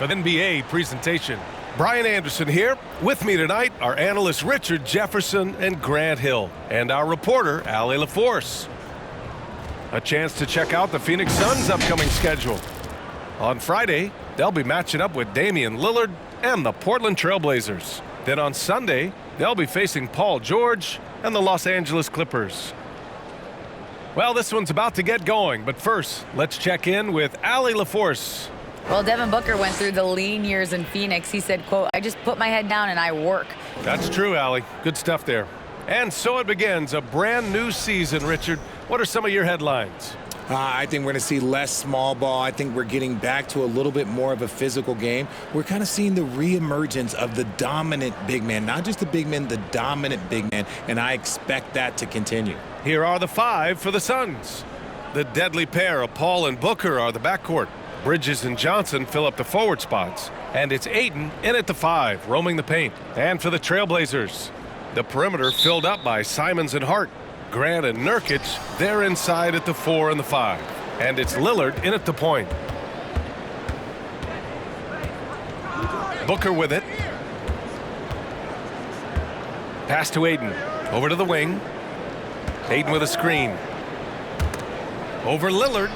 for the NBA presentation. Brian Anderson here. With me tonight are analysts Richard Jefferson and Grant Hill, and our reporter, Allie LaForce. A chance to check out the Phoenix Suns' upcoming schedule. On Friday, they'll be matching up with Damian Lillard and the Portland Trail Blazers. Then on Sunday, they'll be facing Paul George and the Los Angeles Clippers. Well, this one's about to get going, but first, let's check in with Allie LaForce. Well, Devin Booker went through the lean years in Phoenix. He said, quote, "I just put my head down and I work." That's true, Allie. Good stuff there. And so it begins, a brand new season, Richard. What are some of your headlines? I think we're going to see less small ball. I think we're getting back to a little bit more of a physical game. We're kind of seeing the reemergence of the dominant big man, not just the big man, the dominant big man, and I expect that to continue. Here are the five for the Suns. The deadly pair of Paul and Booker are the backcourt. Bridges and Johnson fill up the forward spots. And it's Ayton in at the 5, roaming the paint. And for the Trailblazers, the perimeter filled up by Simons and Hart. Grant and Nurkic, they're inside at the 4 and the 5. And it's Lillard in at the point. Booker with it. Pass to Ayton. Over to the wing. Ayton with a screen. Over Lillard.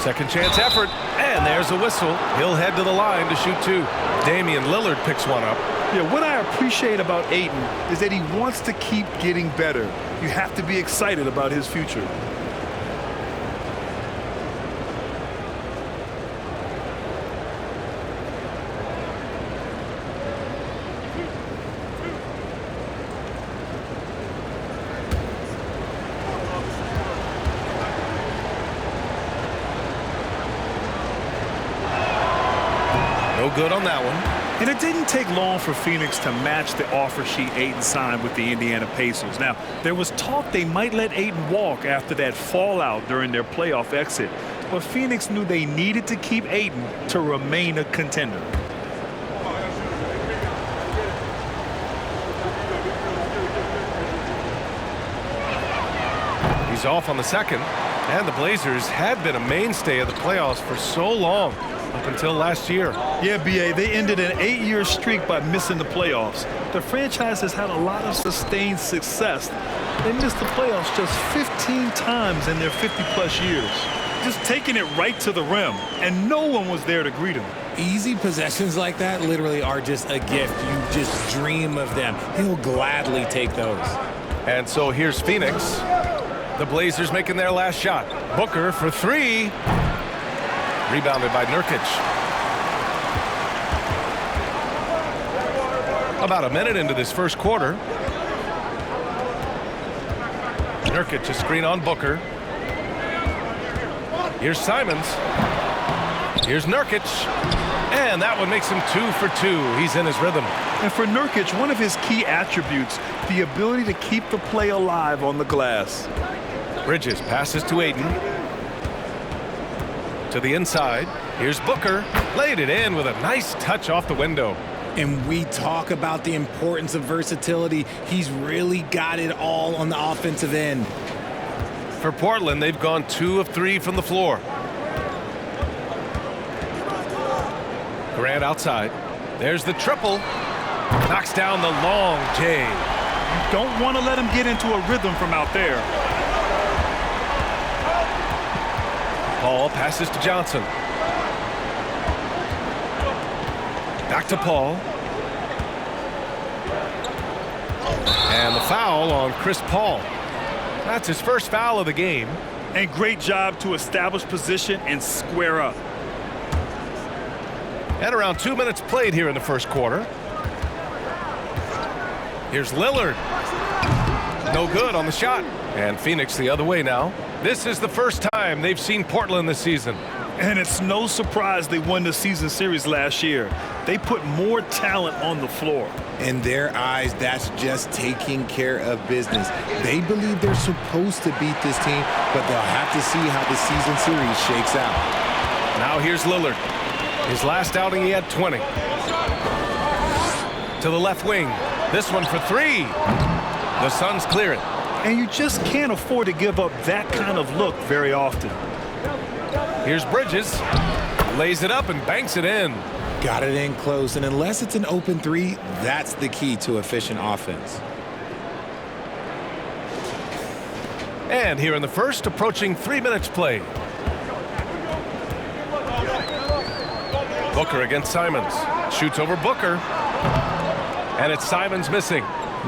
Second chance effort. And there's a whistle. He'll head to the line to shoot 2. Damian Lillard picks one up. Yeah, what I appreciate about Ayton is that he wants to keep getting better. You have to be excited about his future. No good on that one. And it didn't take long for Phoenix to match the offer sheet Ayton signed with the Indiana Pacers. Now, there was talk they might let Ayton walk after that fallout during their playoff exit. But Phoenix knew they needed to keep Ayton to remain a contender. He's off on the second. And the Blazers had been a mainstay of the playoffs for so long. Up until last year. Yeah, B.A., they ended an 8-year streak by missing the playoffs. The franchise has had a lot of sustained success. They missed the playoffs just 15 times in their 50-plus years. Just taking it right to the rim, and no one was there to greet him. Easy possessions like that literally are just a gift. You just dream of them. He'll gladly take those. And so here's Phoenix. The Blazers making their last shot. Booker for 3. Rebounded by Nurkic. About a minute into this first quarter. Nurkic, a screen on Booker. Here's Simons. Here's Nurkic. And that one makes him 2 for 2. He's in his rhythm. And for Nurkic, one of his key attributes, the ability to keep the play alive on the glass. Bridges passes to Ayton. To the inside. Here's Booker. Laid it in with a nice touch off the window. And we talk about the importance of versatility. He's really got it all on the offensive end. For Portland, they've gone 2 of 3 from the floor. Grant outside. There's the triple. Knocks down the long J. You don't want to let him get into a rhythm from out there. Paul passes to Johnson. Back to Paul. And the foul on Chris Paul. That's his first foul of the game. And great job to establish position and square up. And around 2 minutes played here in the first quarter. Here's Lillard. No good on the shot. And Phoenix the other way now. This is the first time they've seen Portland this season. And it's no surprise they won the season series last year. They put more talent on the floor. In their eyes, that's just taking care of business. They believe they're supposed to beat this team, but they'll have to see how the season series shakes out. Now here's Lillard. His last outing, he had 20. To the left wing. This one for 3. The Suns clear it. And you just can't afford to give up that kind of look very often. Here's Bridges. Lays it up and banks it in. Got it in close, and unless it's an open three, that's the key to efficient offense. And here in the first, approaching 3 minutes played. Booker against Simons. Shoots over Booker. And it's Simons missing.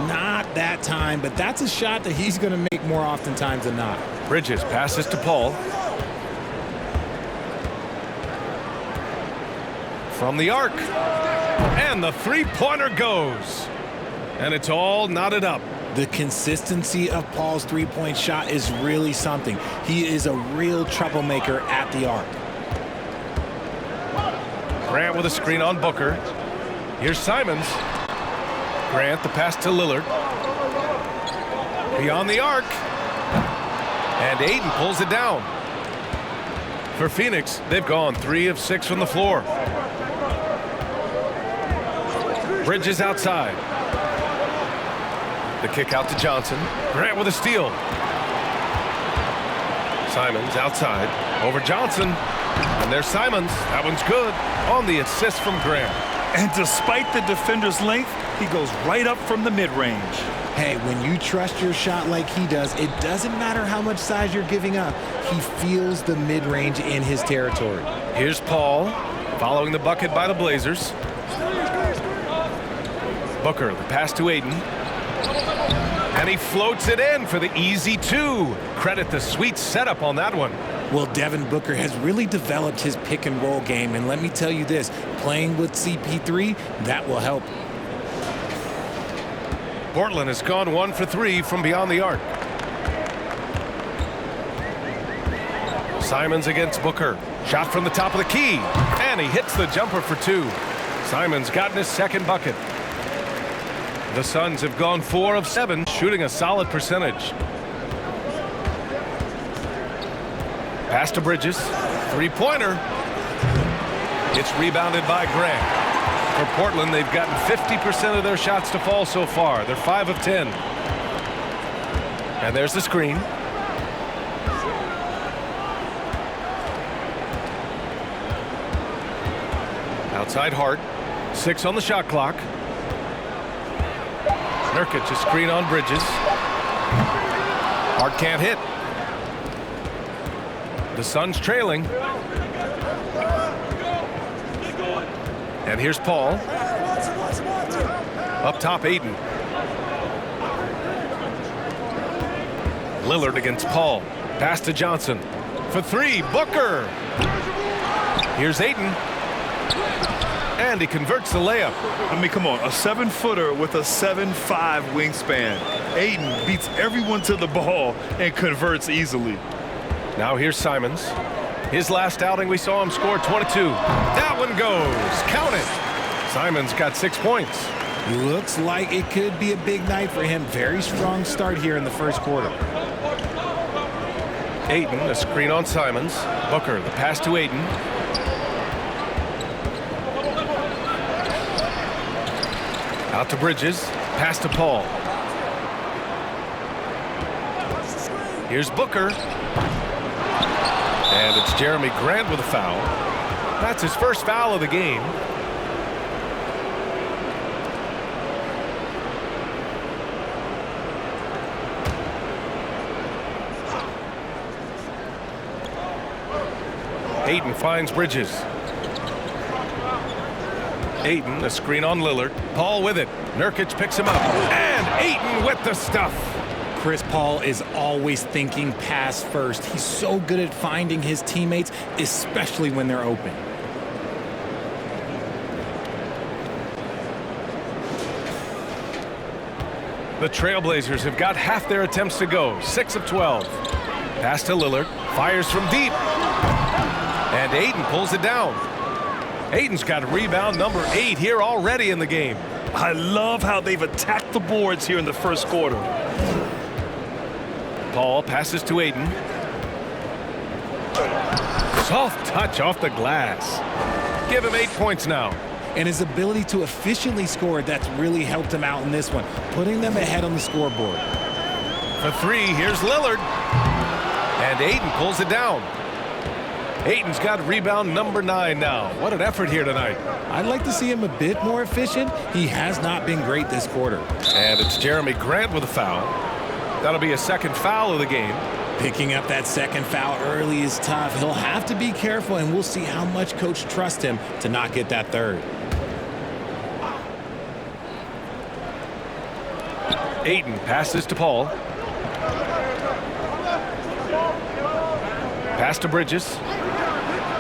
Not that time, but that's a shot that he's going to make more oftentimes than not. Bridges passes to Paul. From the arc. And the three-pointer goes. And it's all knotted up. The consistency of Paul's three-point shot is really something. He is a real troublemaker at the arc. Grant with a screen on Booker. Here's Simons. Grant, the pass to Lillard. Beyond the arc. And Ayton pulls it down. For Phoenix, they've gone 3 of 6 from the floor. Bridges outside. The kick out to Johnson. Grant with a steal. Simons outside. Over Johnson. And there's Simons. That one's good. On the assist from Grant. And despite the defender's length, he goes right up from the mid-range. Hey, when you trust your shot like he does, it doesn't matter how much size you're giving up. He feels the mid-range in his territory. Here's Paul, following the bucket by the Blazers. Booker, the pass to Ayton. And he floats it in for the easy 2. Credit the sweet setup on that one. Well, Devin Booker has really developed his pick-and-roll game, and let me tell you this, playing with CP3, that will help. Portland has gone 1 for 3 from beyond the arc. Simons against Booker. Shot from the top of the key. And he hits the jumper for 2. Simons gotten his second bucket. The Suns have gone 4 of 7, shooting a solid percentage. Pass to Bridges. Three-pointer. It's rebounded by Grant. For Portland, they've gotten 50% of their shots to fall so far. They're 5 of 10. And there's the screen. Outside Hart. 6 on the shot clock. Nurkic, a screen on Bridges. Hart can't hit. The Suns trailing. And here's Paul. Up top, Ayton. Lillard against Paul. Pass to Johnson. For 3, Booker. Here's Ayton. And he converts the layup. I mean, come on, a 7-footer with a 7'5" wingspan. Ayton beats everyone to the ball and converts easily. Now here's Simons. His last outing, we saw him score 22. That one goes. Count it. Simons got 6 points. Looks like it could be a big night for him. Very strong start here in the first quarter. Ayton, a screen on Simons. Booker, the pass to Ayton. Out to Bridges. Pass to Paul. Here's Booker. And it's Jeremy Grant with a foul. That's his first foul of the game. Ayton finds Bridges. Ayton, a screen on Lillard. Paul with it. Nurkic picks him up. And Ayton with the stuff. Chris Paul is always thinking pass first. He's so good at finding his teammates, especially when they're open. The Trailblazers have got half their attempts to go. 6 of 12. Pass to Lillard. Fires from deep. And Ayton pulls it down. Ayton's got rebound number 8 here already in the game. I love how they've attacked the boards here in the first quarter. Paul passes to Ayton. Soft touch off the glass. Give him 8 points now. And his ability to efficiently score, that's really helped him out in this one, putting them ahead on the scoreboard. For 3, here's Lillard. And Ayton pulls it down. Ayton's got rebound number 9 now. What an effort here tonight. I'd like to see him a bit more efficient. He has not been great this quarter. And it's Jeremy Grant with a foul. That'll be a second foul of the game. Picking up that second foul early is tough. He'll have to be careful, and we'll see how much coach trusts him to not get that third. Ayton passes to Paul. Pass to Bridges.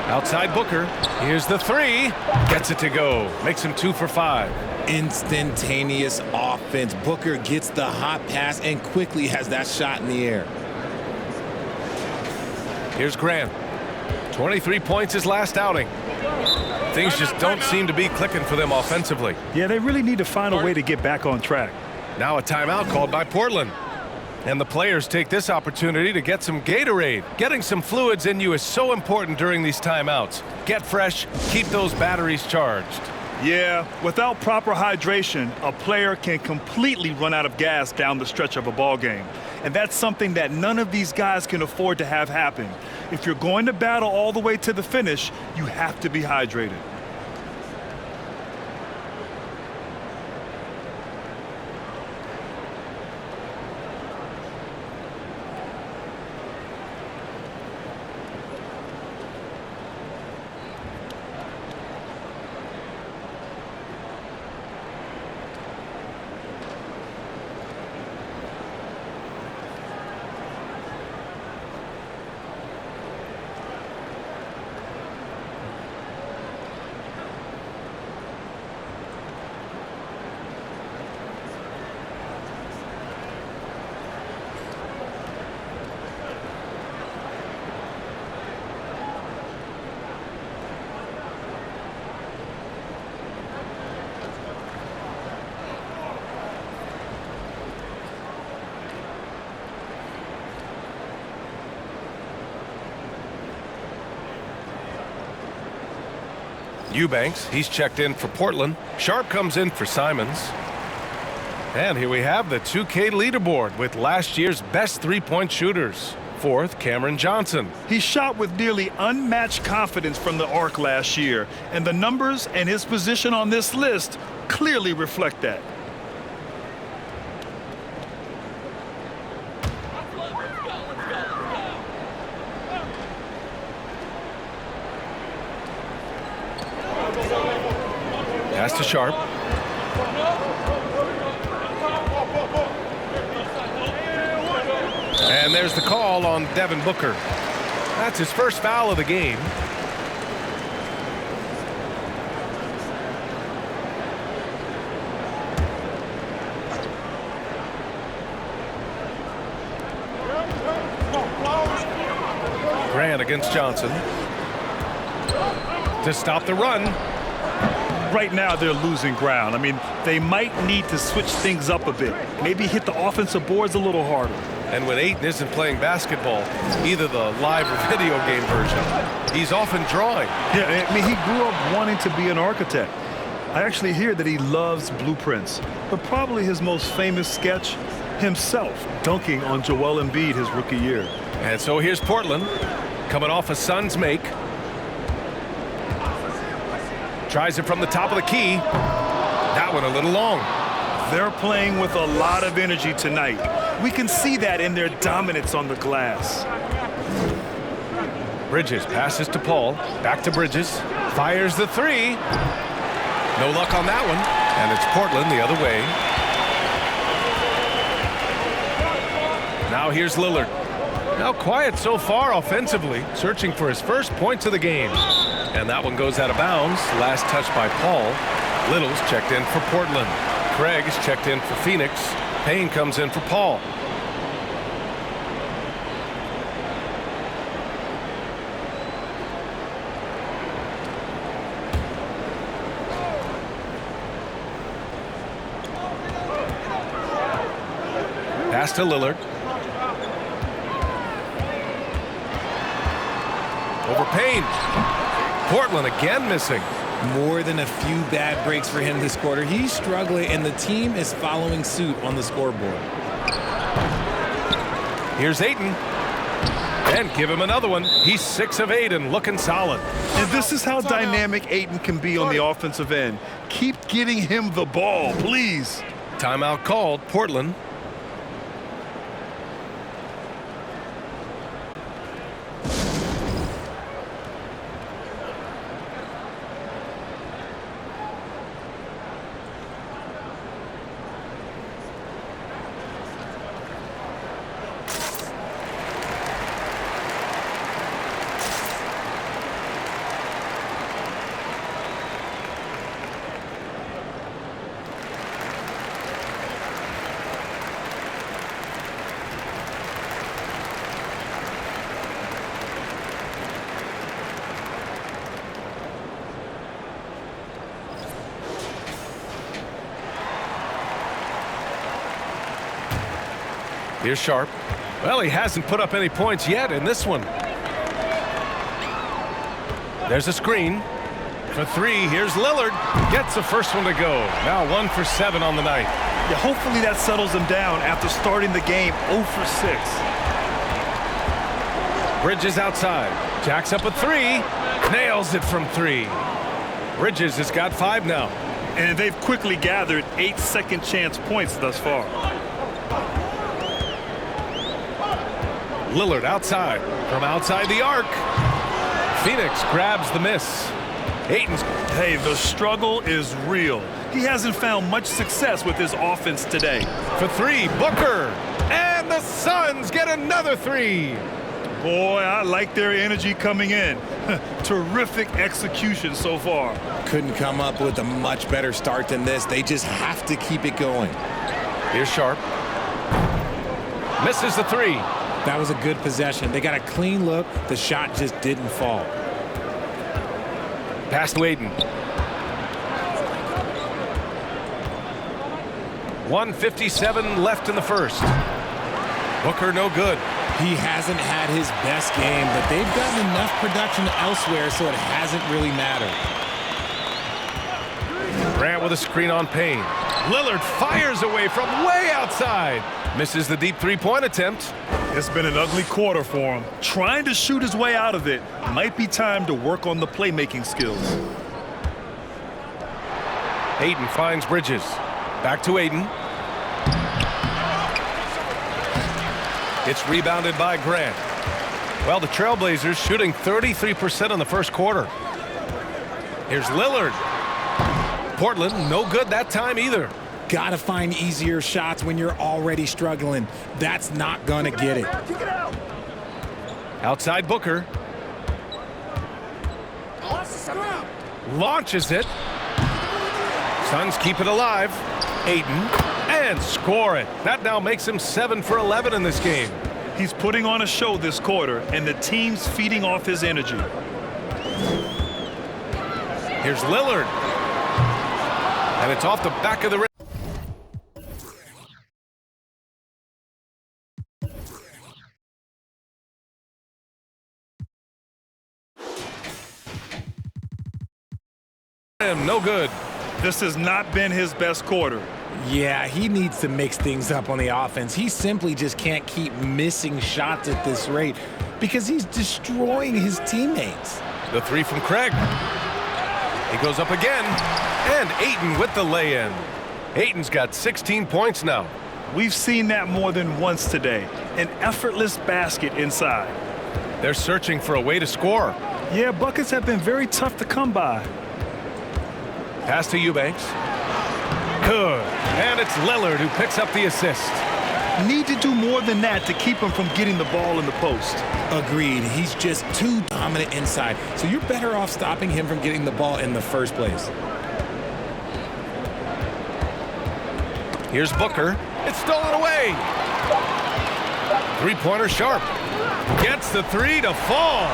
Outside Booker. Here's the 3. Gets it to go. Makes him 2 for 5. Instantaneous offense. Booker gets the hot pass and quickly has that shot in the air. Here's Grant. 23 points his last outing. Things just don't seem to be clicking for them offensively. Yeah, they really need to find a way to get back on track. Now a timeout called by Portland. And the players take this opportunity to get some Gatorade. Getting some fluids in you is so important during these timeouts. Get fresh, keep those batteries charged. Yeah, without proper hydration, a player can completely run out of gas down the stretch of a ball game. And that's something that none of these guys can afford to have happen. If you're going to battle all the way to the finish, you have to be hydrated. Eubanks, he's checked in for Portland. Sharp comes in for Simons. And here we have the 2K leaderboard with last year's best three-point shooters. 4th, Cameron Johnson. He shot with nearly unmatched confidence from the arc last year, and the numbers and his position on this list clearly reflect that. Pass to Sharp. And there's the call on Devin Booker. That's his first foul of the game. Grant against Johnson. To stop the run. Right now they're losing ground. I mean, they might need to switch things up a bit. Maybe hit the offensive boards a little harder. And when Ayton isn't playing basketball, either the live or video game version, he's often drawing. Yeah, I mean, he grew up wanting to be an architect. I actually hear that he loves blueprints, but probably his most famous sketch, himself dunking on Joel Embiid his rookie year. And so here's Portland, coming off a Suns make. Tries it from the top of the key. That one a little long. They're playing with a lot of energy tonight. We can see that in their dominance on the glass. Bridges passes to Paul. Back to Bridges. Fires the 3. No luck on that one. And it's Portland the other way. Now here's Lillard. Now quiet so far offensively. Searching for his first points of the game. And that one goes out of bounds. Last touch by Paul. Little's checked in for Portland. Craig's checked in for Phoenix. Payne comes in for Paul. Pass to Lillard. Over Payne. Portland again missing. More than a few bad breaks for him this quarter. He's struggling, and the team is following suit on the scoreboard. Here's Ayton. And give him another one. He's 6 of 8 and looking solid. And this is how dynamic Ayton can be on the offensive end. Keep getting him the ball, please. Timeout called, Portland. Here's Sharp. Well, he hasn't put up any points yet in this one. There's a screen. For 3, here's Lillard. Gets the first one to go. Now 1 for 7 on the night. Yeah, hopefully that settles him down after starting the game 0 for 6. Bridges outside. Jacks up a 3. Nails it from 3. Bridges has got 5 now. And they've quickly gathered 8 second chance points thus far. Lillard outside. From outside the arc. Phoenix grabs the miss. Ayton's. Hey, the struggle is real. He hasn't found much success with his offense today. For 3, Booker. And the Suns get another 3. Boy, I like their energy coming in. Terrific execution so far. Couldn't come up with a much better start than this. They just have to keep it going. Here's Sharp. Misses the 3. That was a good possession. They got a clean look. The shot just didn't fall. Pass to Ayton. 1:57 left in the first. Booker no good. He hasn't had his best game, but they've gotten enough production elsewhere, so it hasn't really mattered. Grant with a screen on Payne. Lillard fires away from way outside. Misses the deep three-point attempt. It's been an ugly quarter for him. Trying to shoot his way out of it. Might be time to work on the playmaking skills. Ayton finds Bridges. Back to Ayton. It's rebounded by Grant. Well, the Trailblazers shooting 33% in the first quarter. Here's Lillard. Portland, no good that time either. Got to find easier shots when you're already struggling. That's not going to get it. Outside Booker. Launches it. Suns keep it alive. Ayton. And score it. That now makes him 7 for 11 in this game. He's putting on a show this quarter, and the team's feeding off his energy. Here's Lillard. And it's off the back of the rim. No good. This has not been his best quarter. Yeah, he needs to mix things up on the offense. He simply just can't keep missing shots at this rate because he's destroying his teammates. The 3 from Craig. He goes up again. And Ayton with the lay-in. Ayton's got 16 points now. We've seen that more than once today. An effortless basket inside. They're searching for a way to score. Yeah, buckets have been very tough to come by. Pass to Eubanks. Good. And it's Lillard who picks up the assist. Need to do more than that to keep him from getting the ball in the post. Agreed. He's just too dominant inside. So you're better off stopping him from getting the ball in the first place. Here's Booker. It's stolen away. Three-pointer Sharp. Gets the 3 to fall.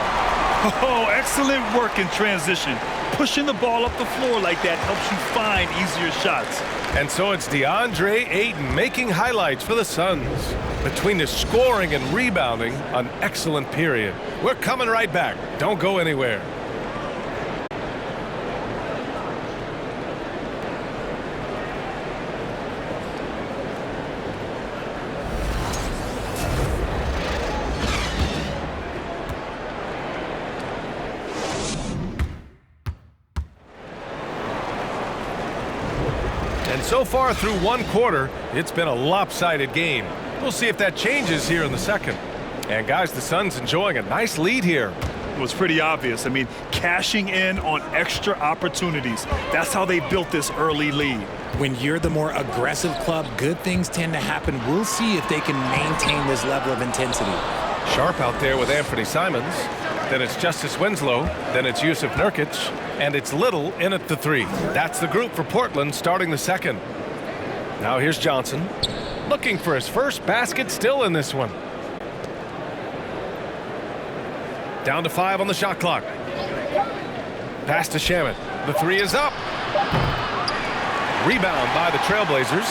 Oh, excellent work in transition. Pushing the ball up the floor like that helps you find easier shots. And so it's DeAndre Ayton making highlights for the Suns. Between the scoring and rebounding, an excellent period. We're coming right back. Don't go anywhere. And so far through one quarter, it's been a lopsided game. We'll see if that changes here in the second. And guys, the Suns enjoying a nice lead here. It was pretty obvious. I mean, cashing in on extra opportunities. That's how they built this early lead. When you're the more aggressive club, good things tend to happen. We'll see if they can maintain this level of intensity. Sharp out there with Anthony Simons. Then it's Justice Winslow. Then it's Yusuf Nurkic. And it's Little in at the three. That's the group for Portland starting the second. Now here's Johnson. Looking for his first basket, still in this one. Down to 5 on the shot clock. Pass to Shamet. The three is up. Rebound by the Trailblazers.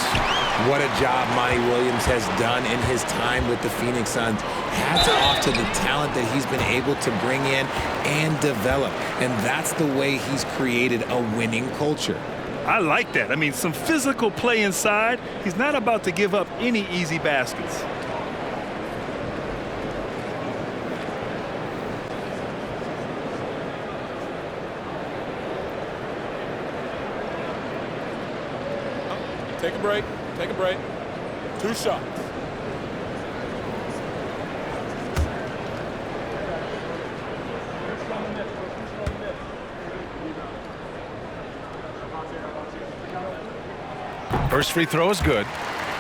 What a job Monty Williams has done in his time with the Phoenix Suns. Hats off to the talent that he's been able to bring in and develop. And that's the way he's created a winning culture. I like that. I mean, some physical play inside. He's not about to give up any easy baskets. Take a break. Take a break. 2 shots. First free throw is good.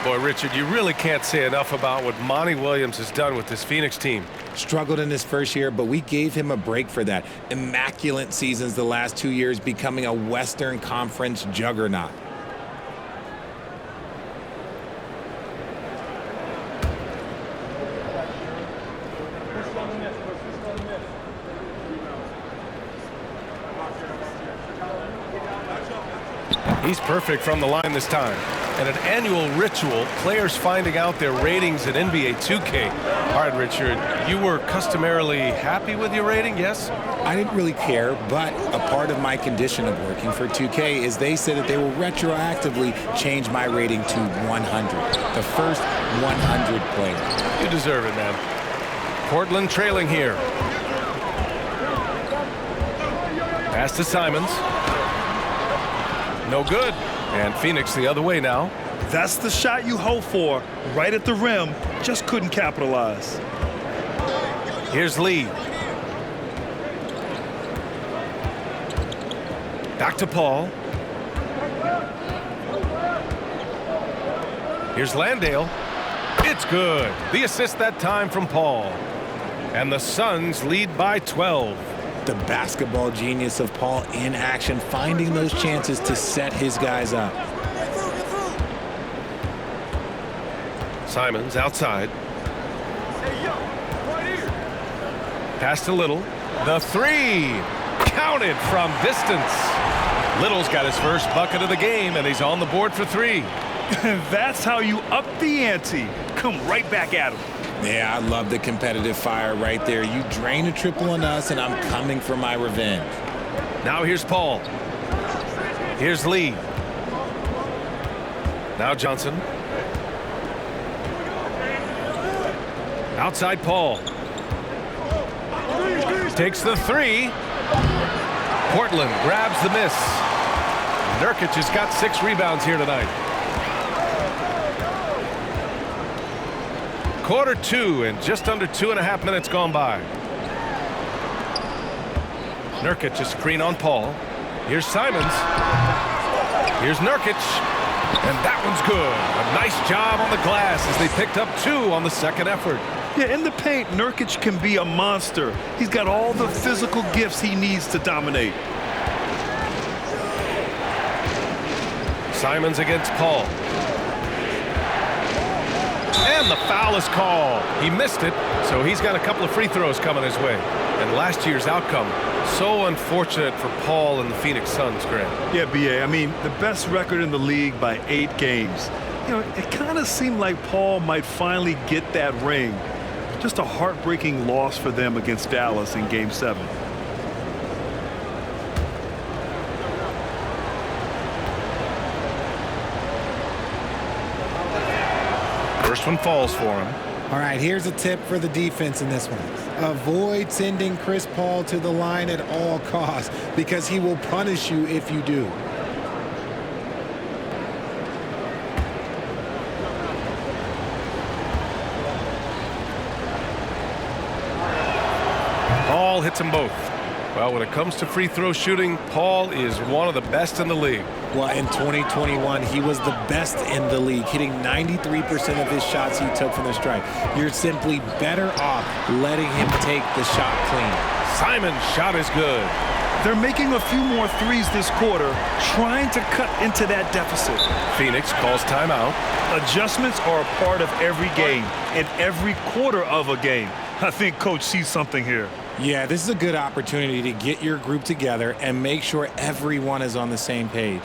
Boy, Richard, you really can't say enough about what Monty Williams has done with this Phoenix team. Struggled in his first year, but we gave him a break for that. Immaculate seasons the last 2 years, becoming a Western Conference juggernaut. He's perfect from the line this time. And an annual ritual, players finding out their ratings in NBA 2K. All right, Richard, you were customarily happy with your rating, yes? I didn't really care, but a part of my condition of working for 2K is they said that they will retroactively change my rating to 100. The first 100 player. You deserve it, man. Portland trailing here. Pass to Simons. No good. And Phoenix the other way now. That's the shot you hope for. Right at the rim. Just couldn't capitalize. Here's Lee. Back to Paul. Here's Landale. It's good. The assist that time from Paul. And the Suns lead by 12. The basketball genius of Paul in action, finding those chances to set his guys up. Simons outside. Pass to Little. The three. Counted from distance. Little's got his first bucket of the game, and he's on the board for 3. That's how you up the ante. Come right back at him. Yeah, I love the competitive fire right there. You drain a triple on us, and I'm coming for my revenge. Now here's Paul. Here's Lee. Now Johnson. Outside Paul. Takes the 3. Portland grabs the miss. Nurkic has got 6 rebounds here tonight. Quarter 2 and just under 2.5 minutes gone by. Nurkic a screen on Paul. Here's Simons. Here's Nurkic. And that one's good. A nice job on the glass as they picked up 2 on the second effort. Yeah, in the paint, Nurkic can be a monster. He's got all the physical gifts he needs to dominate. Simons against Paul. And the foul is called. He missed it, so he's got a couple of free throws coming his way. And last year's outcome, so unfortunate for Paul and the Phoenix Suns, Grant. Yeah, B.A., I mean, the best record in the league by 8 games. You know, it kind of seemed like Paul might finally get that ring. Just a heartbreaking loss for them against Dallas in Game 7. First one falls for him. All right, here's a tip for the defense in this one. Avoid sending Chris Paul to the line at all costs because he will punish you if you do. Paul hits them both. Well, when it comes to free throw shooting, Paul is one of the best in the league. Well, in 2021, he was the best in the league, hitting 93% of his shots he took from the stripe. You're simply better off letting him take the shot clean. Simon's shot is good. They're making a few more threes this quarter, trying to cut into that deficit. Phoenix calls timeout. Adjustments are a part of every game and every quarter of a game. I think Coach sees something here. Yeah, this is a good opportunity to get your group together and make sure everyone is on the same page.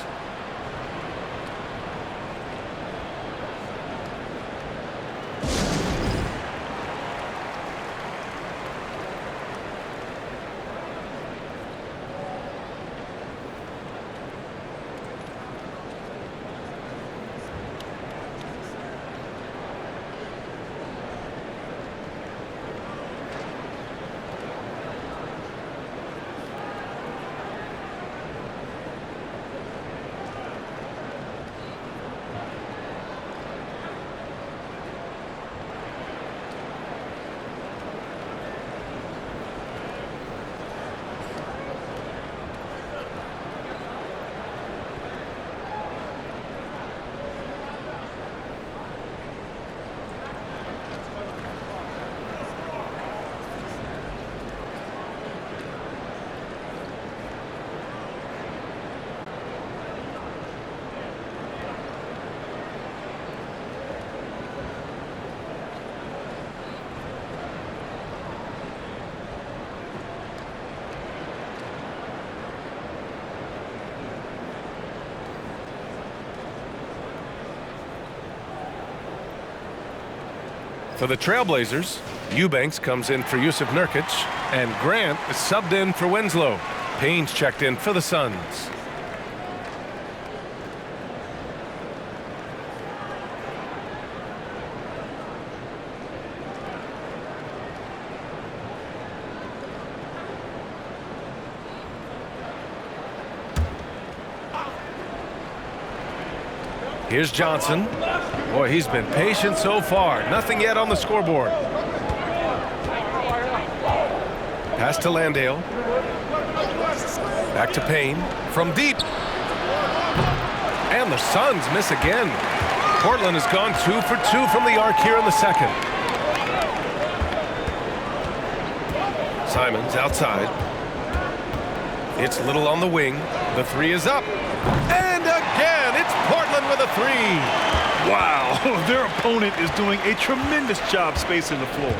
For the Trailblazers, Eubanks comes in for Yusuf Nurkic, and Grant is subbed in for Winslow. Payne's checked in for the Suns. Here's Johnson. Boy, he's been patient so far. Nothing yet on the scoreboard. Pass to Landale. Back to Payne. From deep. And the Suns miss again. Portland has gone 2 for 2 from the arc here in the second. Simons outside. It's Little on the wing. The three is up. And again, it's Portland with a three. Wow, their opponent is doing a tremendous job spacing the floor.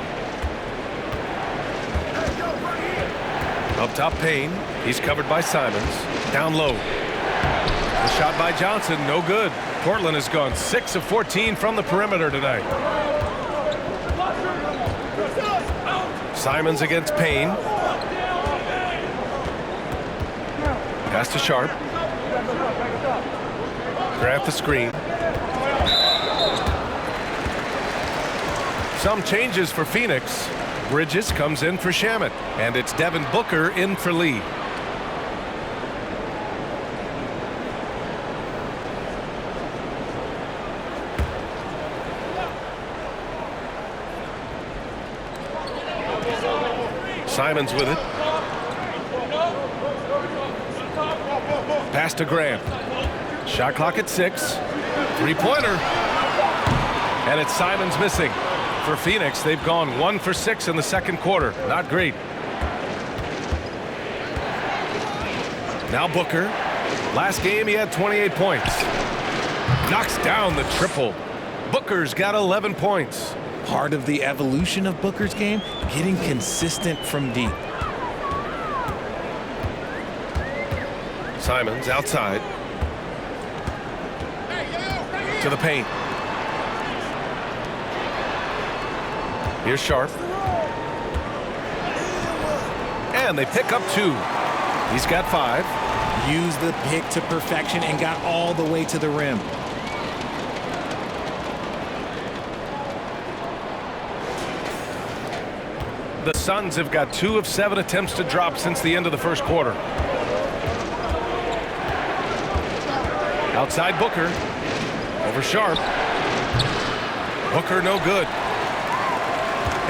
Up top, Payne. He's covered by Simons. Down low. The shot by Johnson, no good. Portland has gone 6 of 14 from the perimeter tonight. Simons against Payne. Pass to Sharp. Grant the screen. Some changes for Phoenix. Bridges comes in for Shamet, and it's Devin Booker in for Lee. Simons with it. Pass to Grant. Shot clock at 6. Three-pointer. And it's Simons missing. For Phoenix, they've gone 1 for 6 in the second quarter. Not great. Now Booker. Last game, he had 28 points. Knocks down the triple. Booker's got 11 points. Part of the evolution of Booker's game, getting consistent from deep. Simons outside. To the paint. Here's Sharp. And they pick up 2. He's got 5. Used the pick to perfection and got all the way to the rim. The Suns have got 2 of 7 attempts to drop since the end of the first quarter. Outside Booker. Over Sharp. Booker no good.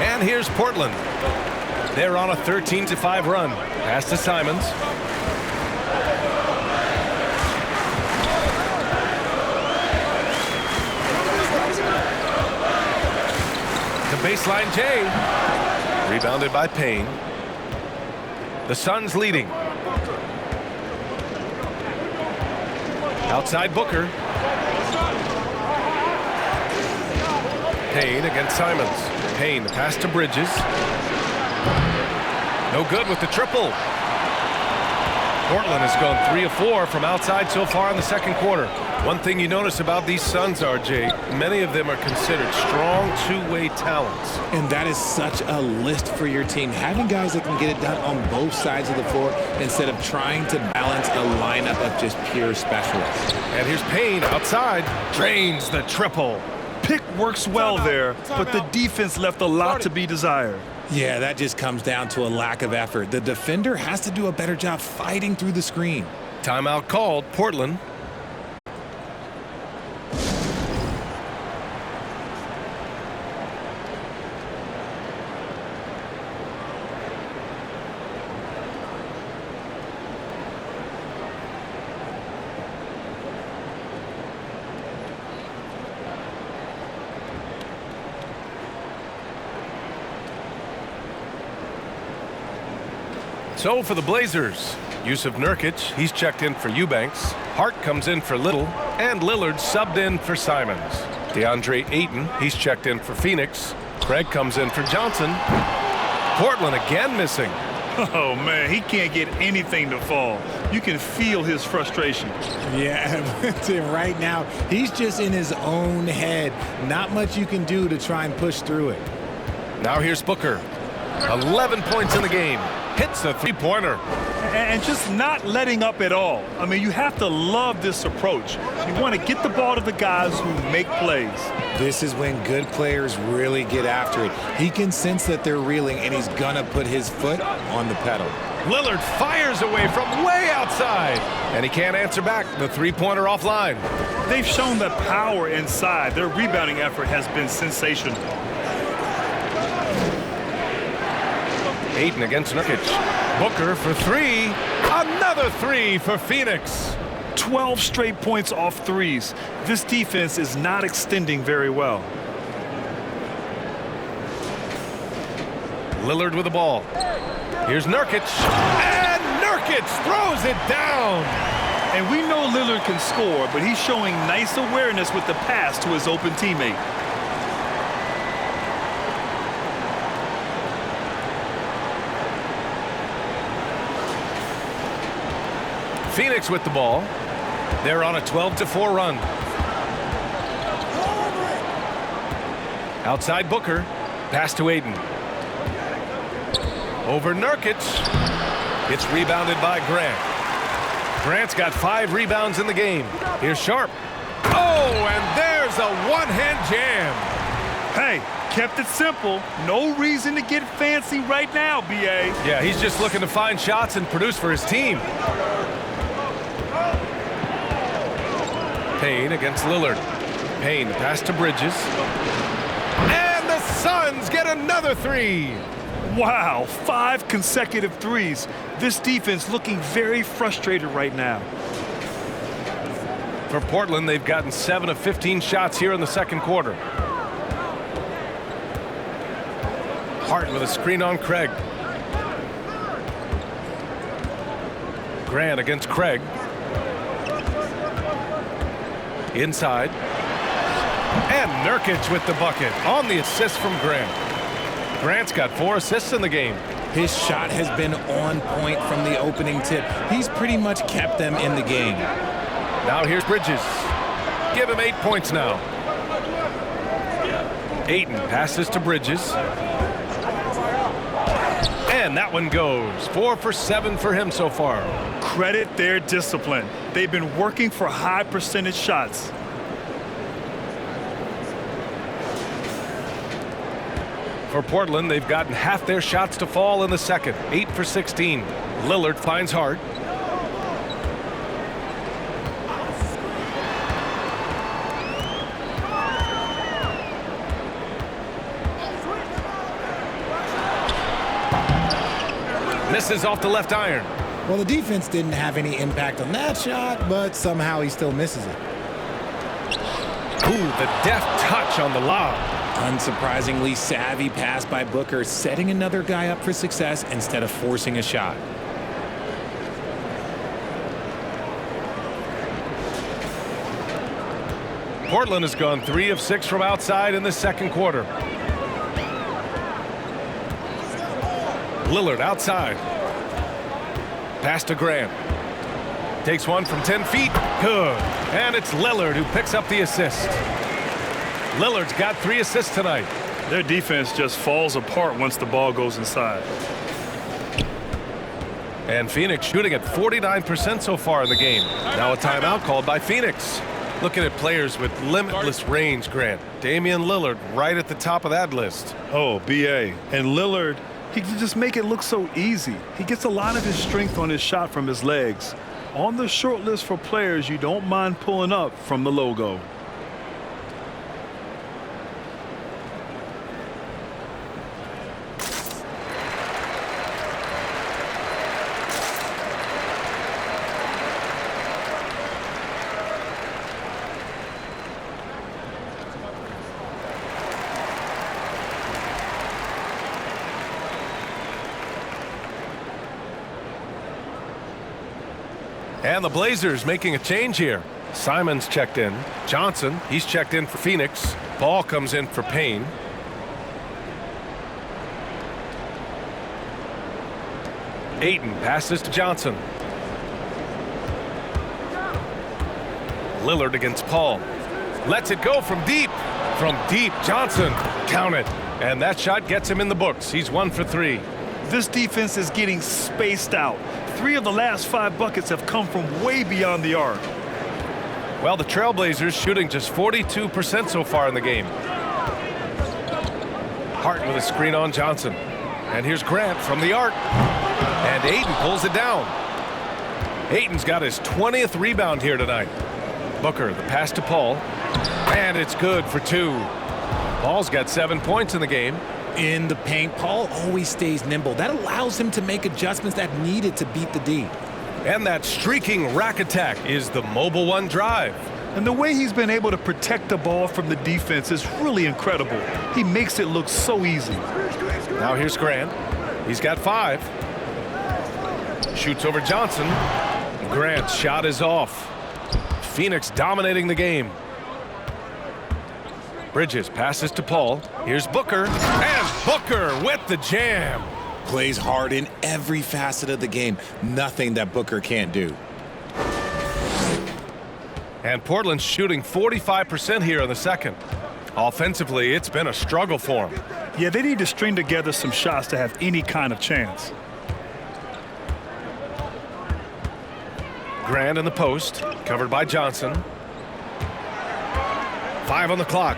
And here's Portland. They're on a 13-5 run. Pass to Simons. The baseline J. Rebounded by Payne. The Suns leading. Outside Booker. Payne against Simons. Payne, the pass to Bridges. No good with the triple. Portland has gone 3 of 4 from outside so far in the second quarter. One thing you notice about these Suns, RJ, many of them are considered strong two-way talents. And that is such a list for your team. Having guys that can get it done on both sides of the floor instead of trying to balance a lineup of just pure specialists. And here's Payne outside. Drains the triple. Pick works well there, but the defense left a lot to be desired. Yeah, that just comes down to a lack of effort. The defender has to do a better job fighting through the screen. Timeout called, Portland. So for the Blazers, Yusuf Nurkic, he's checked in for Eubanks. Hart comes in for Little, and Lillard subbed in for Simons. DeAndre Ayton, he's checked in for Phoenix. Craig comes in for Johnson. Portland again missing. Oh, man, he can't get anything to fall. You can feel his frustration. Yeah, right now, he's just in his own head. Not much you can do to try and push through it. Now here's Booker. 11 points in the game. Hits a three-pointer. And just not letting up at all. I mean, you have to love this approach. You want to get the ball to the guys who make plays. This is when good players really get after it. He can sense that they're reeling, and he's going to put his foot on the pedal. Lillard fires away from way outside, and he can't answer back. The three-pointer offline. They've shown the power inside. Their rebounding effort has been sensational. Ayton against Nurkic. Booker for three. Another three for Phoenix. 12 straight points off threes. This defense is not extending very well. Lillard with the ball. Here's Nurkic. And Nurkic throws it down. And we know Lillard can score, but he's showing nice awareness with the pass to his open teammate. Phoenix with the ball. They're on a 12-4 run. Outside Booker. Pass to Ayton. Over Nurkic. It's rebounded by Grant. Grant's got 5 rebounds in the game. Here's Sharp. Oh, and there's a one-hand jam. Hey, kept it simple. No reason to get fancy right now, B.A. Yeah, he's just looking to find shots and produce for his team. Payne against Lillard. Payne, pass to Bridges. And the Suns get another three. Wow, 5 consecutive threes. This defense looking very frustrated right now. For Portland, they've gotten 7 of 15 shots here in the second quarter. Hart with a screen on Craig. Grant against Craig. Inside. And Nurkic with the bucket on the assist from Grant. Grant's got 4 assists in the game. His shot has been on point from the opening tip. He's pretty much kept them in the game. Now here's Bridges. Give him 8 points now. Ayton passes to Bridges. And that one goes. 4 for 7 for him so far. Credit their discipline. They've been working for high percentage shots. For Portland, they've gotten half their shots to fall in the second. 8 for 16. Lillard finds Hart. Misses off the left iron. Well, the defense didn't have any impact on that shot, but somehow he still misses it. Ooh, the deft touch on the lob. Unsurprisingly savvy pass by Booker, setting another guy up for success instead of forcing a shot. Portland has gone 3 of 6 from outside in the second quarter. Lillard outside. Pass to Grant. Takes one from 10 feet. Good. And it's Lillard who picks up the assist. Lillard's got 3 assists tonight. Their defense just falls apart once the ball goes inside. And Phoenix shooting at 49% so far in the game. Now a timeout called by Phoenix. Looking at players with limitless range, Grant. Damian Lillard right at the top of that list. Oh, B.A. And Lillard, he can just make it look so easy. He gets a lot of his strength on his shot from his legs. On the short list for players you don't mind pulling up from the logo. And the Blazers making a change here. Simons checked in. Johnson, he's checked in for Phoenix. Ball comes in for Payne. Ayton passes to Johnson. Lillard against Paul. Lets it go from deep. From deep, Johnson. Count it. And that shot gets him in the books. He's 1 for 3. This defense is getting spaced out. 3 of the last 5 buckets have come from way beyond the arc. Well, the Trailblazers shooting just 42% so far in the game. Hart with a screen on Johnson. And here's Grant from the arc. And Ayton pulls it down. Ayton's got his 20th rebound here tonight. Booker, the pass to Paul. And it's good for 2. Paul's got 7 points in the game. In the paint, Paul always stays nimble. That allows him to make adjustments that needed to beat the D. And that streaking rack attack is the mobile one drive. And the way he's been able to protect the ball from the defense is really incredible. He makes it look so easy. Now here's Grant. He's got 5. Shoots over Johnson. Grant's shot is off. Phoenix dominating the game. Bridges passes to Paul. Here's Booker. And Booker with the jam. Plays hard in every facet of the game. Nothing that Booker can't do. And Portland's shooting 45% here in the second. Offensively, it's been a struggle for them. Yeah, they need to string together some shots to have any kind of chance. Grant in the post, covered by Johnson. 5 on the clock.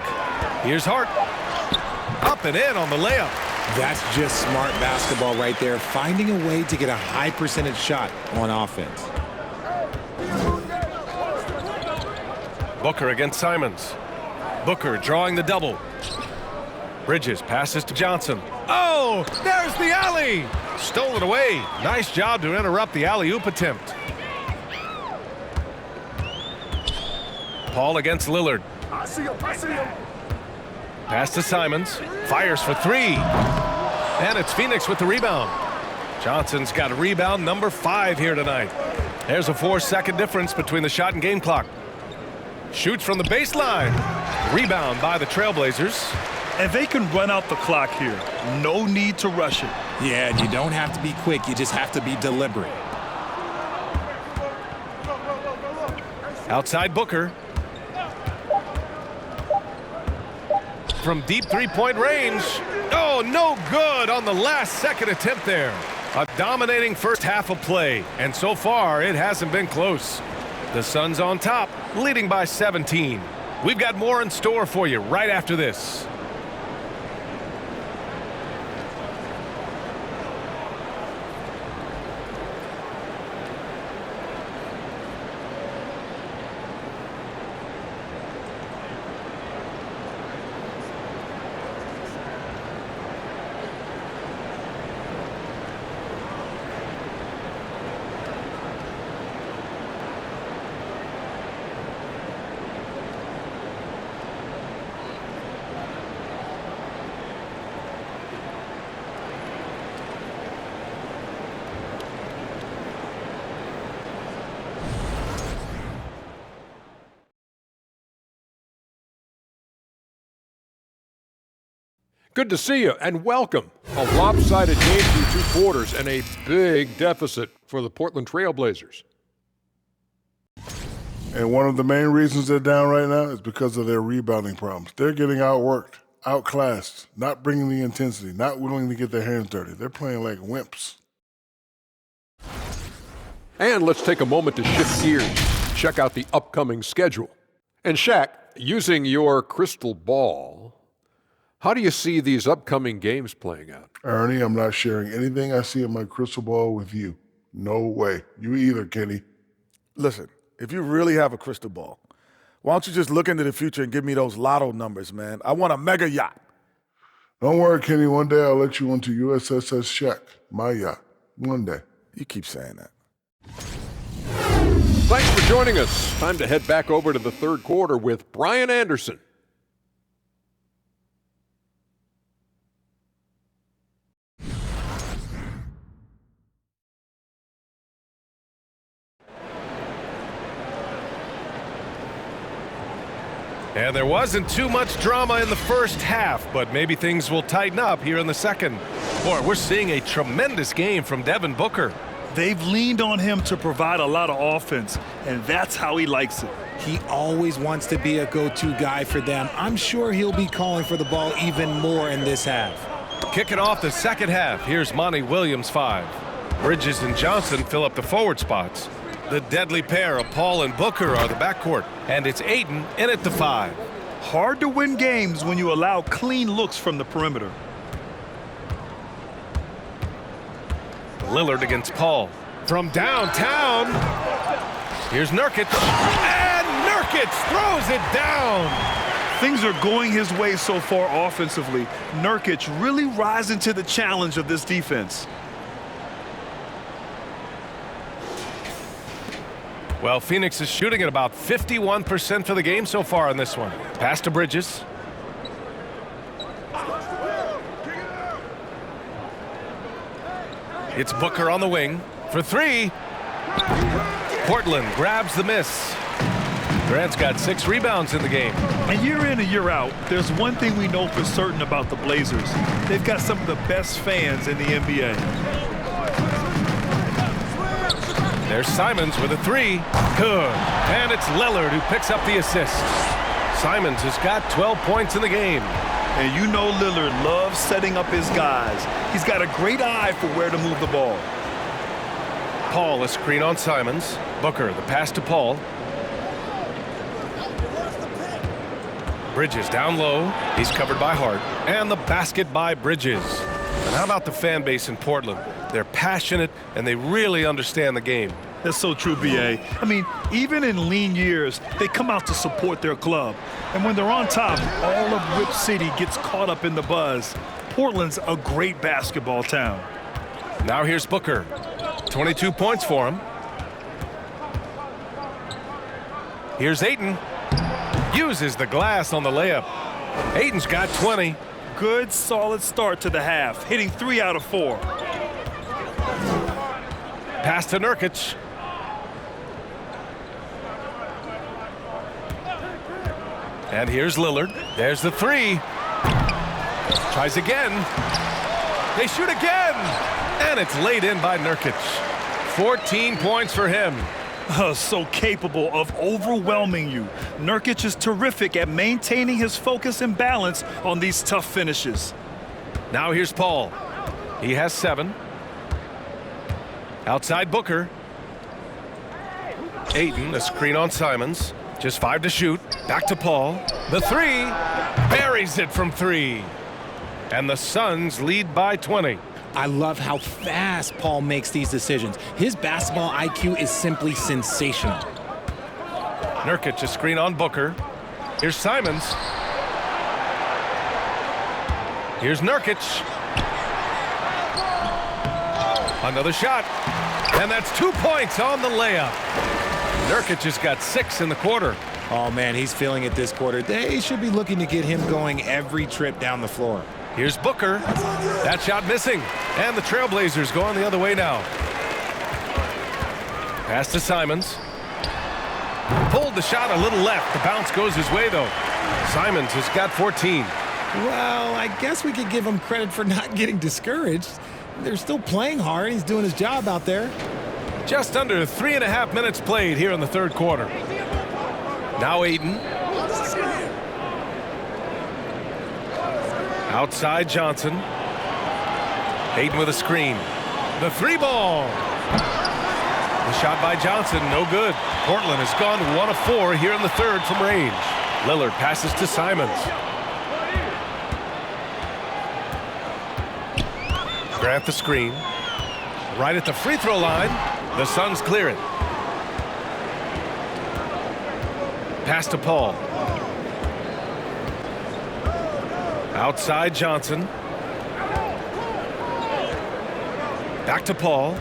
Here's Hart. Up and in on the layup. That's just smart basketball right there, finding a way to get a high percentage shot on offense. Booker against Simons. Booker drawing the double. Bridges passes to Johnson. Oh, there's the alley. Stole it away. Nice job to interrupt the alley-oop attempt. Paul against Lillard. I see him. Pass to Simons. Fires for 3. And it's Phoenix with the rebound. Johnson's got a rebound number 5 here tonight. There's a 4-second difference between the shot and game clock. Shoots from the baseline. Rebound by the Trailblazers. And they can run out the clock here. No need to rush it. Yeah, you don't have to be quick. You just have to be deliberate. Outside Booker. From deep three-point range. Oh, no good on the last second attempt there. A dominating first half of play. And so far, it hasn't been close. The Suns on top, leading by 17. We've got more in store for you right after this. Good to see you, and welcome. A lopsided game through 2 quarters and a big deficit for the Portland Trail Blazers. And one of the main reasons they're down right now is because of their rebounding problems. They're getting outworked, outclassed, not bringing the intensity, not willing to get their hands dirty. They're playing like wimps. And let's take a moment to shift gears, check out the upcoming schedule. And Shaq, using your crystal ball, how do you see these upcoming games playing out? Ernie, I'm not sharing anything I see in my crystal ball with you. No way. You either, Kenny. Listen, if you really have a crystal ball, why don't you just look into the future and give me those lotto numbers, man? I want a mega yacht. Don't worry, Kenny. One day I'll let you onto USSS Shaq, my yacht. One day. You keep saying that. Thanks for joining us. Time to head back over to the third quarter with Brian Anderson. And there wasn't too much drama in the first half, but maybe things will tighten up here in the second. Boy, we're seeing a tremendous game from Devin Booker. They've leaned on him to provide a lot of offense, and that's how he likes it. He always wants to be a go-to guy for them. I'm sure he'll be calling for the ball even more in this half. Kicking off the second half, here's Monty Williams 5. Bridges and Johnson fill up the forward spots. The deadly pair of Paul and Booker are the backcourt, and it's Ayton in at the 5. Hard to win games when you allow clean looks from the perimeter. Lillard against Paul. From downtown, here's Nurkic, and Nurkic throws it down. Things are going his way so far offensively. Nurkic really rising to the challenge of this defense. Well, Phoenix is shooting at about 51% for the game so far on this one. Pass to Bridges. It's Booker on the wing for 3. Portland grabs the miss. Grant's got 6 rebounds in the game. And year in and year out, there's one thing we know for certain about the Blazers. They've got some of the best fans in the NBA. There's Simons with a 3. Good. And it's Lillard who picks up the assist. Simons has got 12 points in the game. And you know Lillard loves setting up his guys. He's got a great eye for where to move the ball. Paul, a screen on Simons. Booker, the pass to Paul. Bridges down low. He's covered by Hart. And the basket by Bridges. And how about the fan base in Portland? They're passionate, and they really understand the game. That's so true, B.A. I mean, even in lean years, they come out to support their club. And when they're on top, all of Whip City gets caught up in the buzz. Portland's a great basketball town. Now here's Booker. 22 points for him. Here's Ayton. Uses the glass on the layup. Ayton's got 20. Good, solid start to the half, hitting 3 out of 4. Pass to Nurkic. And here's Lillard. There's the 3. Tries again. They shoot again. And it's laid in by Nurkic. 14 points for him. So capable of overwhelming you. Nurkic is terrific at maintaining his focus and balance on these tough finishes. Now here's Paul. He has 7. Outside Booker. Ayton, a screen on Simons. Just 5 to shoot. Back to Paul. The 3. Buries it from 3. And the Suns lead by 20. I love how fast Paul makes these decisions. His basketball IQ is simply sensational. Nurkic, a screen on Booker. Here's Simons. Here's Nurkic. Another shot. And that's 2 points on the layup. Nurkic has got 6 in the quarter. Oh, man, he's feeling it this quarter. They should be looking to get him going every trip down the floor. Here's Booker. That shot missing. And the Trailblazers going the other way now. Pass to Simons. Pulled the shot a little left. The bounce goes his way, though. Simons has got 14. Well, I guess we could give him credit for not getting discouraged. They're still playing hard. He's doing his job out there. Just under 3.5 minutes played here in the third quarter. Now Ayton. Outside Johnson. Ayton with a screen. The three ball. The shot by Johnson, no good. Portland has gone 1 of 4 here in the third from range. Lillard passes to Simons. Grant the screen. Right at the free throw line. The Suns clear it. Pass to Paul. Outside Johnson. Back to Paul.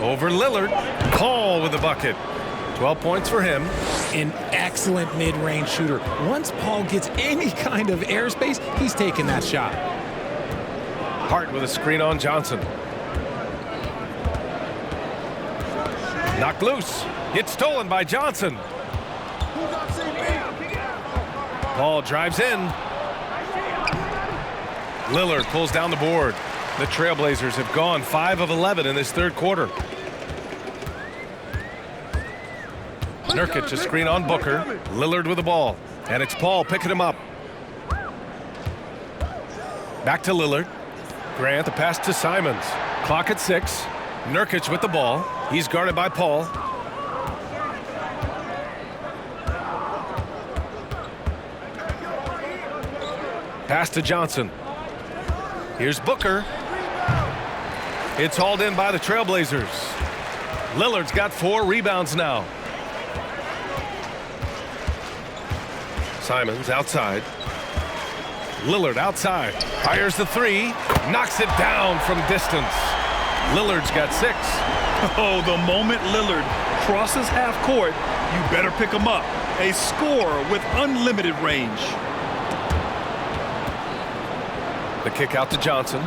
Over Lillard. Paul with the bucket. 12 points for him. An excellent mid-range shooter. Once Paul gets any kind of airspace, he's taking that shot. Hart with a screen on Johnson. Knocked loose. It's stolen by Johnson. Paul drives in. Lillard pulls down the board. The Trailblazers have gone 5 of 11 in this third quarter. Nurkic a screen on Booker. Lillard with the ball. And it's Paul picking him up. Back to Lillard. Grant the pass to Simons. Clock at 6. Nurkic with the ball. He's guarded by Paul. Pass to Johnson. Here's Booker. It's hauled in by the Trailblazers. Lillard's got 4 rebounds now. Simons outside. Lillard outside. Fires the 3. Knocks it down from distance. Lillard's got 6. Oh, the moment Lillard crosses half court, you better pick him up. A scorer with unlimited range. The kick out to Johnson.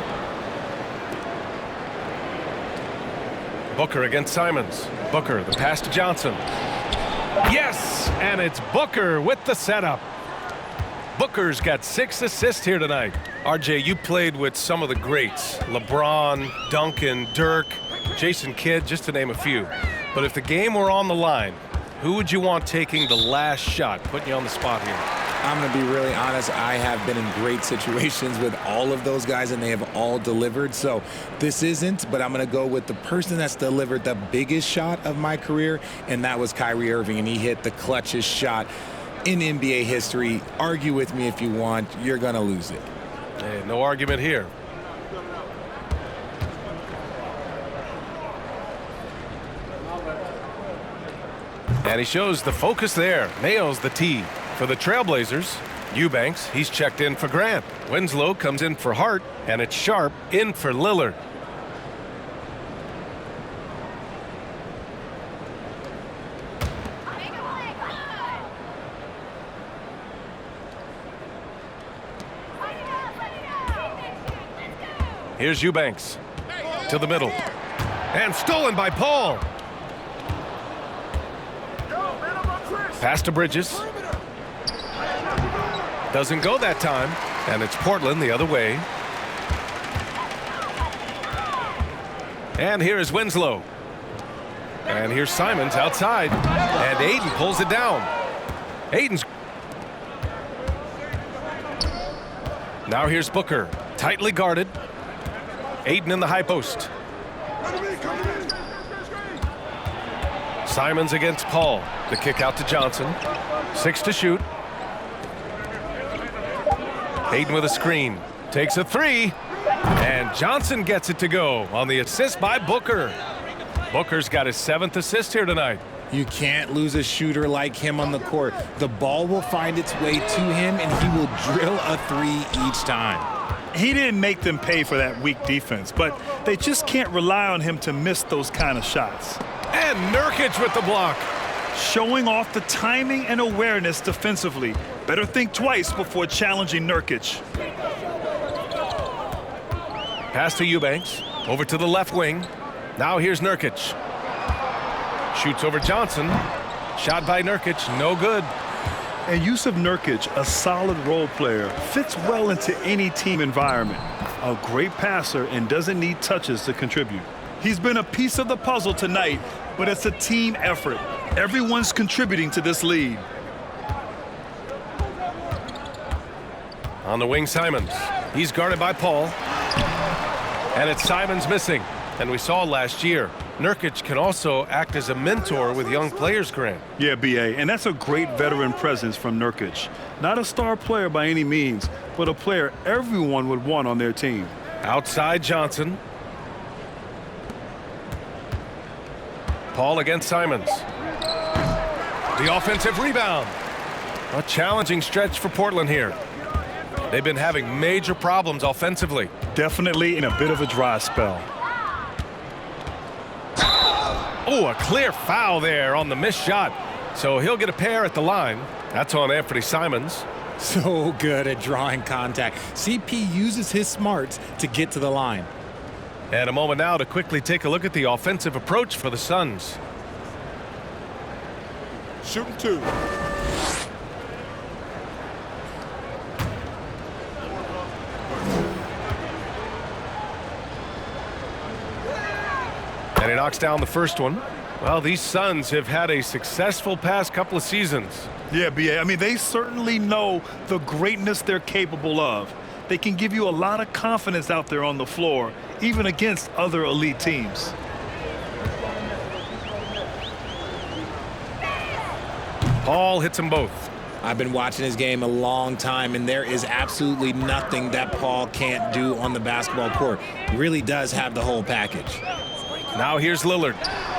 Booker against Simons. Booker, the pass to Johnson. Yes, and it's Booker with the setup. Booker's got 6 assists here tonight. RJ, you played with some of the greats. LeBron, Duncan, Dirk, Jason Kidd, just to name a few. But if the game were on the line, who would you want taking the last shot? Putting you on the spot here. I'm going to be really honest. I have been in great situations with all of those guys, and they have all delivered. So this isn't, but I'm going to go with the person that's delivered the biggest shot of my career, and that was Kyrie Irving, and he hit the clutchest shot in NBA history. Argue with me if you want. You're going to lose it. Hey, no argument here. And he shows the focus there. Nails the tee. For the Trailblazers, Eubanks, he's checked in for Grant. Winslow comes in for Hart, and it's Sharp in for Lillard. Here's Eubanks to the middle. And stolen by Paul. Pass to Bridges. Doesn't go that time, and it's Portland the other way. And here's Winslow. And here's Simons outside, and Ayton pulls it down. Ayton's. Now here's Booker, tightly guarded. Ayton in the high post. Simons against Paul. The kick out to Johnson. 6 to shoot. Ayton with a screen. Takes a 3. And Johnson gets it to go on the assist by Booker. Booker's got his 7th assist here tonight. You can't lose a shooter like him on the court. The ball will find its way to him, and he will drill a 3 each time. He didn't make them pay for that weak defense, but they just can't rely on him to miss those kind of shots. And Nurkic with the block. Showing off the timing and awareness defensively. Better think twice before challenging Nurkic. Pass to Eubanks. Over to the left wing. Now here's Nurkic. Shoots over Johnson. Shot by Nurkic, no good. And Yusuf Nurkic, a solid role player, fits well into any team environment. A great passer and doesn't need touches to contribute. He's been a piece of the puzzle tonight, but it's a team effort. Everyone's contributing to this lead. On the wing, Simons. He's guarded by Paul. And it's Simons missing. And we saw last year, Nurkic can also act as a mentor with young players, Grant. Yeah, B.A., and that's a great veteran presence from Nurkic. Not a star player by any means, but a player everyone would want on their team. Outside Johnson. Paul against Simons. The offensive rebound. A challenging stretch for Portland here. They've been having major problems offensively. Definitely in a bit of a dry spell. Oh, a clear foul there on the missed shot. So he'll get a pair at the line. That's on Anthony Simons. So good at drawing contact. CP uses his smarts to get to the line. And a moment now to quickly take a look at the offensive approach for the Suns. Shooting 2. And he knocks down the first one. Well, these Suns have had a successful past couple of seasons. Yeah, B.A., I mean, they certainly know the greatness they're capable of. They can give you a lot of confidence out there on the floor, even against other elite teams. Paul hits them both. I've been watching his game a long time, and there is absolutely nothing that Paul can't do on the basketball court. He really does have the whole package. Now here's Lillard.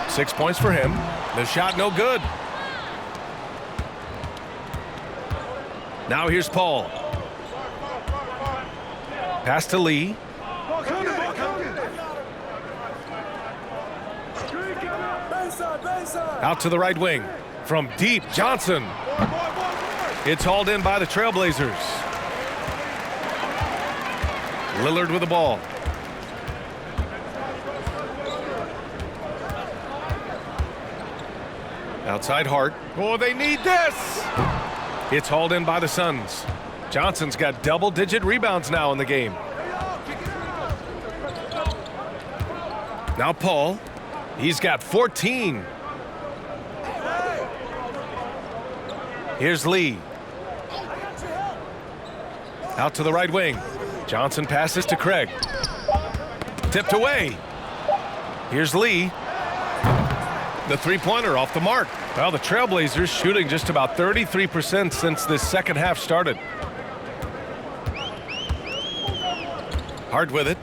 6 points for him. The shot no good. Now here's Paul. Pass to Lee. Out to the right wing. From deep, Johnson. It's hauled in by the Trailblazers. Lillard with the ball. Outside Hart. Oh, they need this! It's hauled in by the Suns. Johnson's got double-digit rebounds now in the game. Now Paul. He's got 14. Here's Lee. Out to the right wing. Johnson passes to Craig. Tipped away. Here's Lee. The three-pointer off the mark. Well, the Trailblazers shooting just about 33% since this second half started. Hard with it.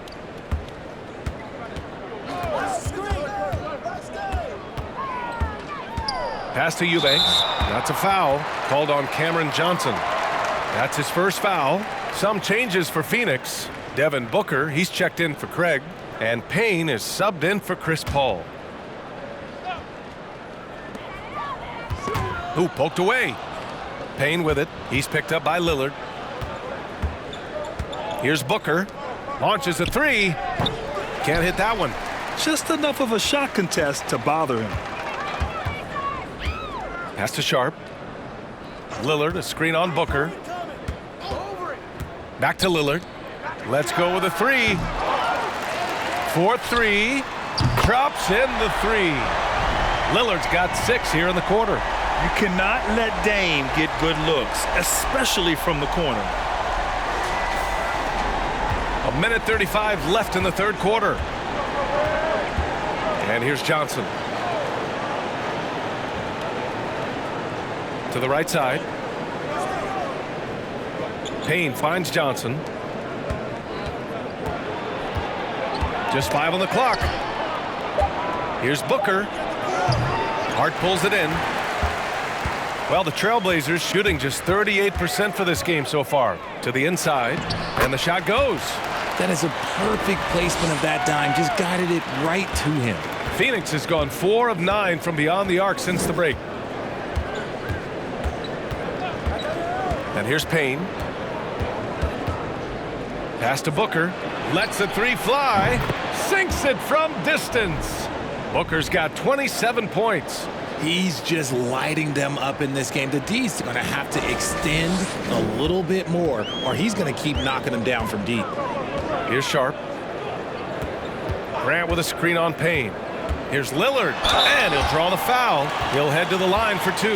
Pass to Eubanks. That's a foul called on Cameron Johnson. That's his first foul. Some changes for Phoenix. Devin Booker, he's checked in for Craig. And Payne is subbed in for Chris Paul. Ooh, poked away. Payne with it. He's picked up by Lillard. Here's Booker. Launches a three. Can't hit that one. Just enough of a shot contest to bother him. Pass to Sharp. Lillard, a screen on Booker. Back to Lillard. Let's go with a three. 4-3. Drops in the three. Lillard's got 6 here in the quarter. You cannot let Dame get good looks, especially from the corner. 1:35 left in the third quarter. And here's Johnson. To the right side. Payne finds Johnson. Just 5 on the clock. Here's Booker. Hart pulls it in. Well, the Trailblazers shooting just 38% for this game so far. To the inside, and the shot goes. That is a perfect placement of that dime. Just guided it right to him. Phoenix has gone 4 of 9 from beyond the arc since the break. And here's Payne. Pass to Booker. Lets the three fly. Sinks it from distance. Booker's got 27 points. He's just lighting them up in this game. The D's going to have to extend a little bit more, or he's going to keep knocking them down from deep. Here's Sharp. Grant with a screen on Payne. Here's Lillard, and he'll draw the foul. He'll head to the line for 2.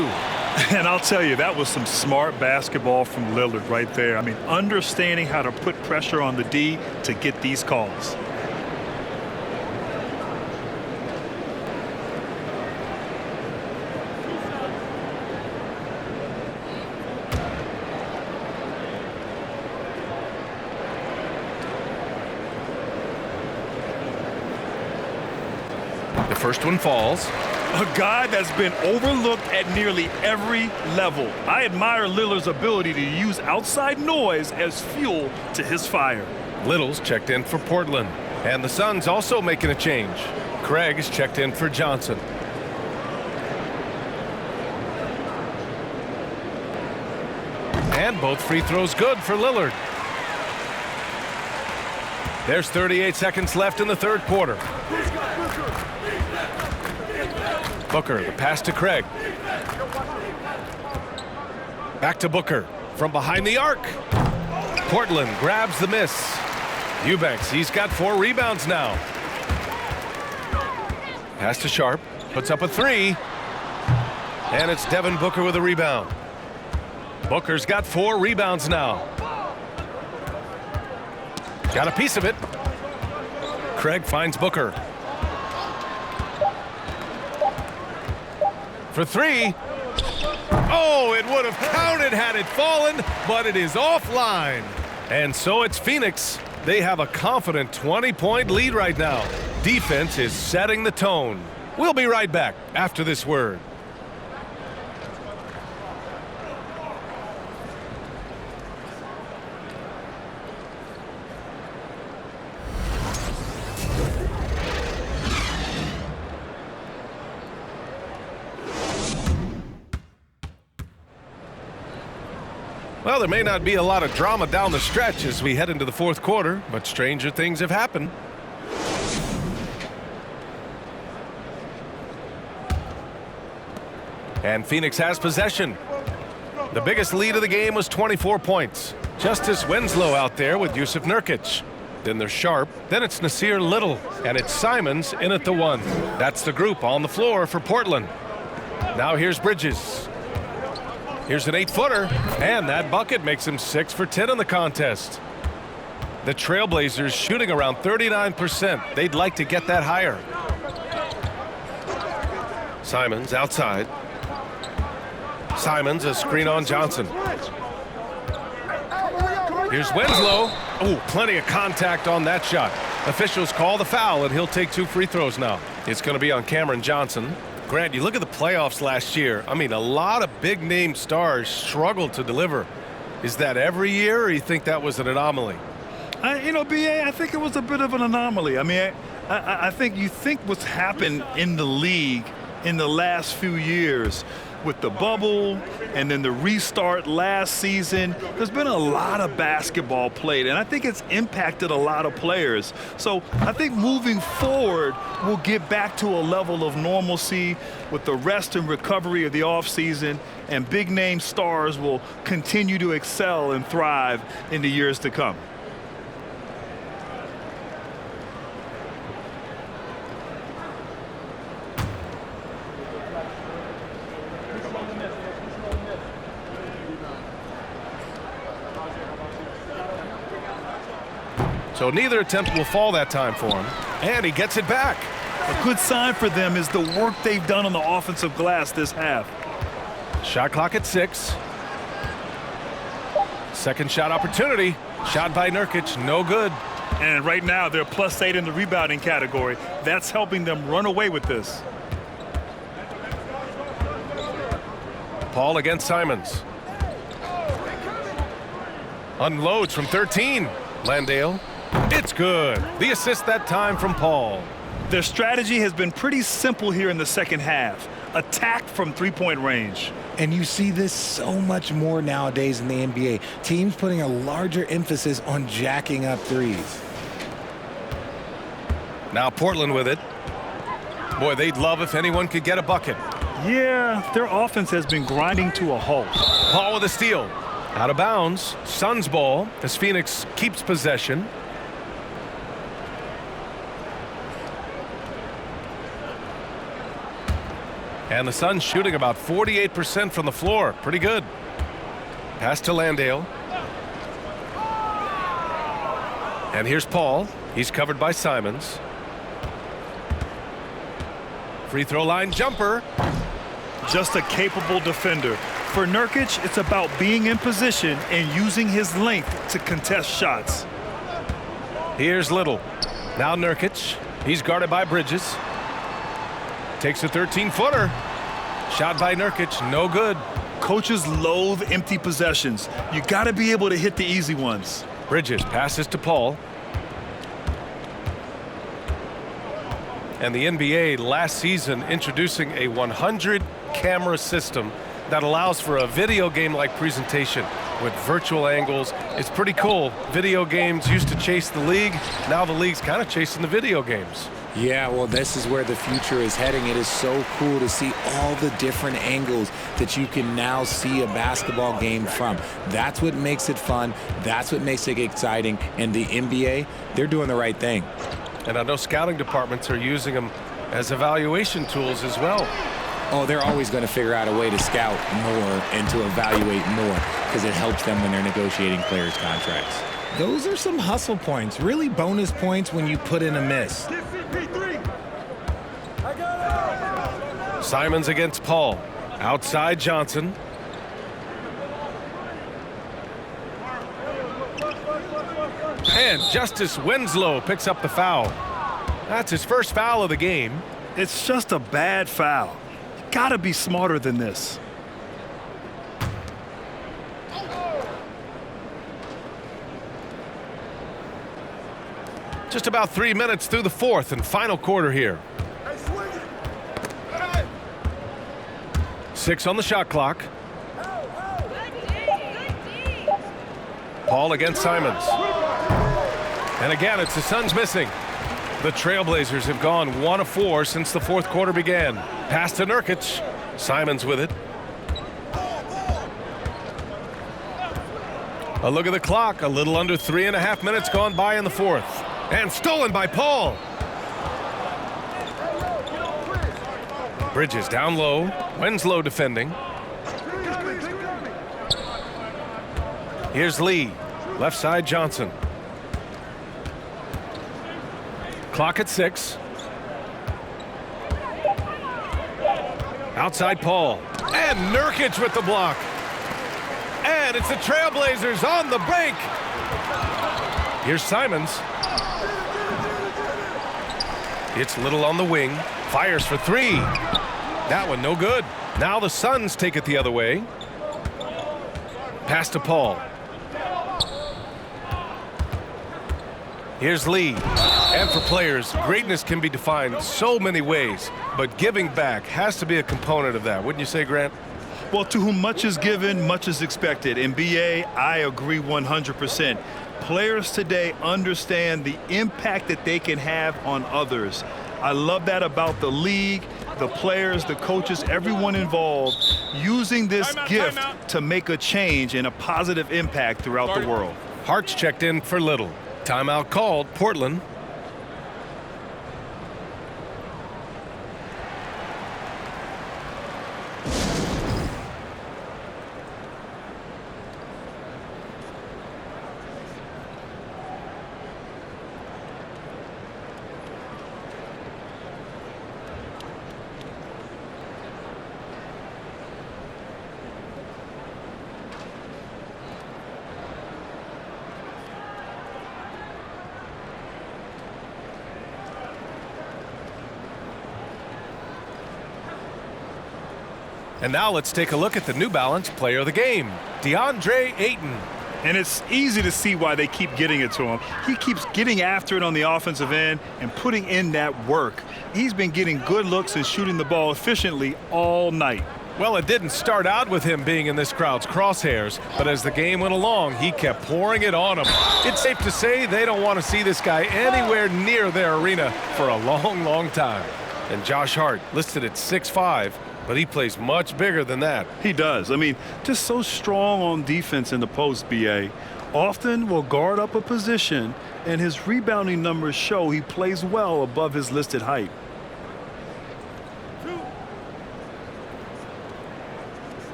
And I'll tell you, that was some smart basketball from Lillard right there. I mean, understanding how to put pressure on the D to get these calls. The first one falls. A guy that's been overlooked at nearly every level. I admire Lillard's ability to use outside noise as fuel to his fire. Little's checked in for Portland. And the Suns also making a change. Craig is checked in for Johnson. And both free throws good for Lillard. There's 38 seconds left in the third quarter. Booker, the pass to Craig. Back to Booker from behind the arc. Portland grabs the miss. Eubanks, he's got 4 rebounds now. Pass to Sharp, puts up a 3. And it's Devin Booker with a rebound. Booker's got 4 rebounds now. Got a piece of it. Craig finds Booker. For 3. Oh, it would have counted had it fallen, but it is offline. And so it's Phoenix. They have a confident 20-point lead right now. Defense is setting the tone. We'll be right back after this word. Well, there may not be a lot of drama down the stretch as we head into the fourth quarter, but stranger things have happened. And Phoenix has possession. The biggest lead of the game was 24 points. Justice Winslow out there with Yusuf Nurkic. Then there's Sharp. Then it's Nasir Little. And it's Simons in at the 1. That's the group on the floor for Portland. Now here's Bridges. Here's an 8-footer, and that bucket makes him 6 for 10 in the contest. The Trailblazers shooting around 39%. They'd like to get that higher. Simons outside. Simons a screen on Johnson. Here's Winslow. Oh, plenty of contact on that shot. Officials call the foul, and he'll take 2 free throws now. It's going to be on Cameron Johnson. Grant, you look at the playoffs last year. I mean, a lot of big-name stars struggled to deliver. Is that every year, or you think that was an anomaly? B.A., I think it was a bit of an anomaly. I mean, I think you think what's happened in the league in the last few years with the bubble and then the restart last season, there's been a lot of basketball played, and I think it's impacted a lot of players. So I think moving forward, we'll get back to a level of normalcy with the rest and recovery of the offseason, and big-name stars will continue to excel and thrive in the years to come. So neither attempt will fall that time for him. And he gets it back. A good sign for them is the work they've done on the offensive glass this half. Shot clock at 6. Second shot opportunity. Shot by Nurkic, no good. And right now they're +8 in the rebounding category. That's helping them run away with this. Paul against Simons. Unloads from 13. Landale. It's good. The assist that time from Paul. Their strategy has been pretty simple here in the second half. Attack from three-point range. And you see this so much more nowadays in the NBA. Teams putting a larger emphasis on jacking up threes. Now Portland with it. Boy, they'd love if anyone could get a bucket. Yeah, their offense has been grinding to a halt. Paul with a steal. Out of bounds. Suns ball as Phoenix keeps possession. And the Suns shooting about 48% from the floor. Pretty good. Pass to Landale. And here's Paul. He's covered by Simons. Free throw line jumper. Just a capable defender. For Nurkic, it's about being in position and using his length to contest shots. Here's Little. Now Nurkic. He's guarded by Bridges. Takes a 13-footer. Shot by Nurkic. No good. Coaches loathe empty possessions. You got to be able to hit the easy ones. Bridges passes to Paul. And the NBA last season introducing a 100-camera system that allows for a video game-like presentation with virtual angles. It's pretty cool. Video games used to chase the league. Now the league's kind of chasing the video games. Yeah, well, this is where the future is heading. It is so cool to see all the different angles that you can now see a basketball game from. That's what makes it fun. That's what makes it exciting. And the NBA, they're doing the right thing. And I know scouting departments are using them as evaluation tools as well. Oh, they're always going to figure out a way to scout more and to evaluate more because it helps them when they're negotiating players' contracts. Those are some hustle points, really bonus points when you put in a miss. Simons against Paul. Outside Johnson. And Justice Winslow picks up the foul. That's his first foul of the game. It's just a bad foul. Gotta be smarter than this. Just about 3 minutes through the fourth and final quarter here. 6 on the shot clock. Paul against Simons. And again, it's the Suns missing. The Trailblazers have gone 1 of 4 since the fourth quarter began. Pass to Nurkic. Simons with it. A look at the clock. A little under 3.5 minutes gone by in the fourth. And stolen by Paul. Bridges down low. Winslow defending. Here's Lee. Left side Johnson. Clock at 6. Outside Paul. And Nurkic with the block. And it's the Trailblazers on the break. Here's Simons. It's Little on the wing. Fires for 3. That one no good. Now the Suns take it the other way. Pass to Paul. Here's Lee. And for players, greatness can be defined so many ways, but giving back has to be a component of that. Wouldn't you say, Grant? Well, to whom much is given, much is expected. In BA, I agree 100%. Players today understand the impact that they can have on others. I love that about the league, the players, the coaches, everyone involved, using this gift to make a change and a positive impact throughout the world. Hart's checked in for Little. Timeout called, Portland. And now let's take a look at the New Balance player of the game, DeAndre Ayton. And it's easy to see why they keep getting it to him. He keeps getting after it on the offensive end and putting in that work. He's been getting good looks and shooting the ball efficiently all night. Well, it didn't start out with him being in this crowd's crosshairs, but as the game went along, he kept pouring it on him. It's safe to say they don't want to see this guy anywhere near their arena for a long, long time. And Josh Hart listed at 6'5", but he plays much bigger than that. He does. I mean, just so strong on defense in the post, B.A. Often will guard up a position, and his rebounding numbers show he plays well above his listed height.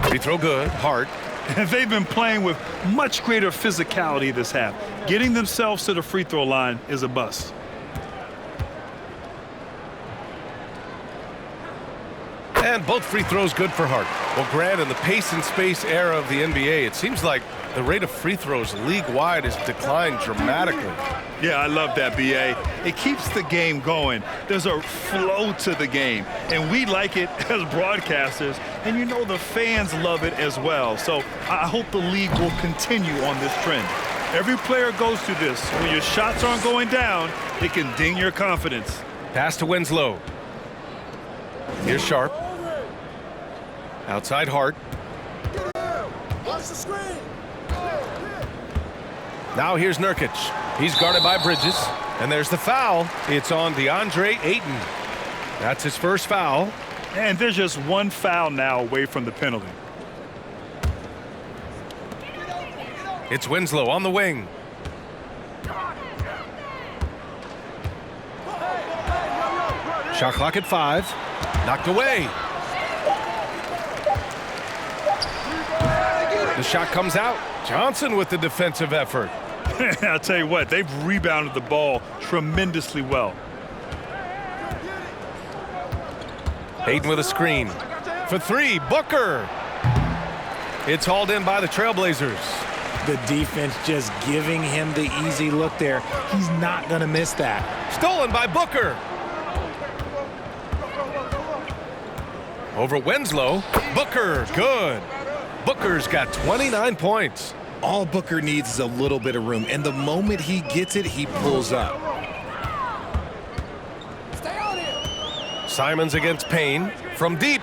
Free throw good, Hart. They've been playing with much greater physicality this half. Getting themselves to the free throw line is a bust. And both free throws good for Hart. Well, Grant, in the pace and space era of the NBA, it seems like the rate of free throws league-wide has declined dramatically. Yeah, I love that, B.A. It keeps the game going. There's a flow to the game, and we like it as broadcasters, and you know the fans love it as well. So I hope the league will continue on this trend. Every player goes through this. When your shots aren't going down, it can ding your confidence. Pass to Winslow. Here's Sharp. Outside Hart. Watch the screen. Now here's Nurkic. He's guarded by Bridges. And there's the foul. It's on DeAndre Ayton. That's his first foul. And there's just one foul now away from the penalty. It's Winslow on the wing. Shot clock at 5. Knocked away. The shot comes out. Johnson with the defensive effort. I'll tell you what, they've rebounded the ball tremendously well. Hayden with a screen. For 3, Booker. It's hauled in by the Trailblazers. The defense just giving him the easy look there. He's not going to miss that. Stolen by Booker. Over Winslow. Booker, good. Booker's got 29 points. All Booker needs is a little bit of room, and the moment he gets it, he pulls up. Simons against Payne from deep.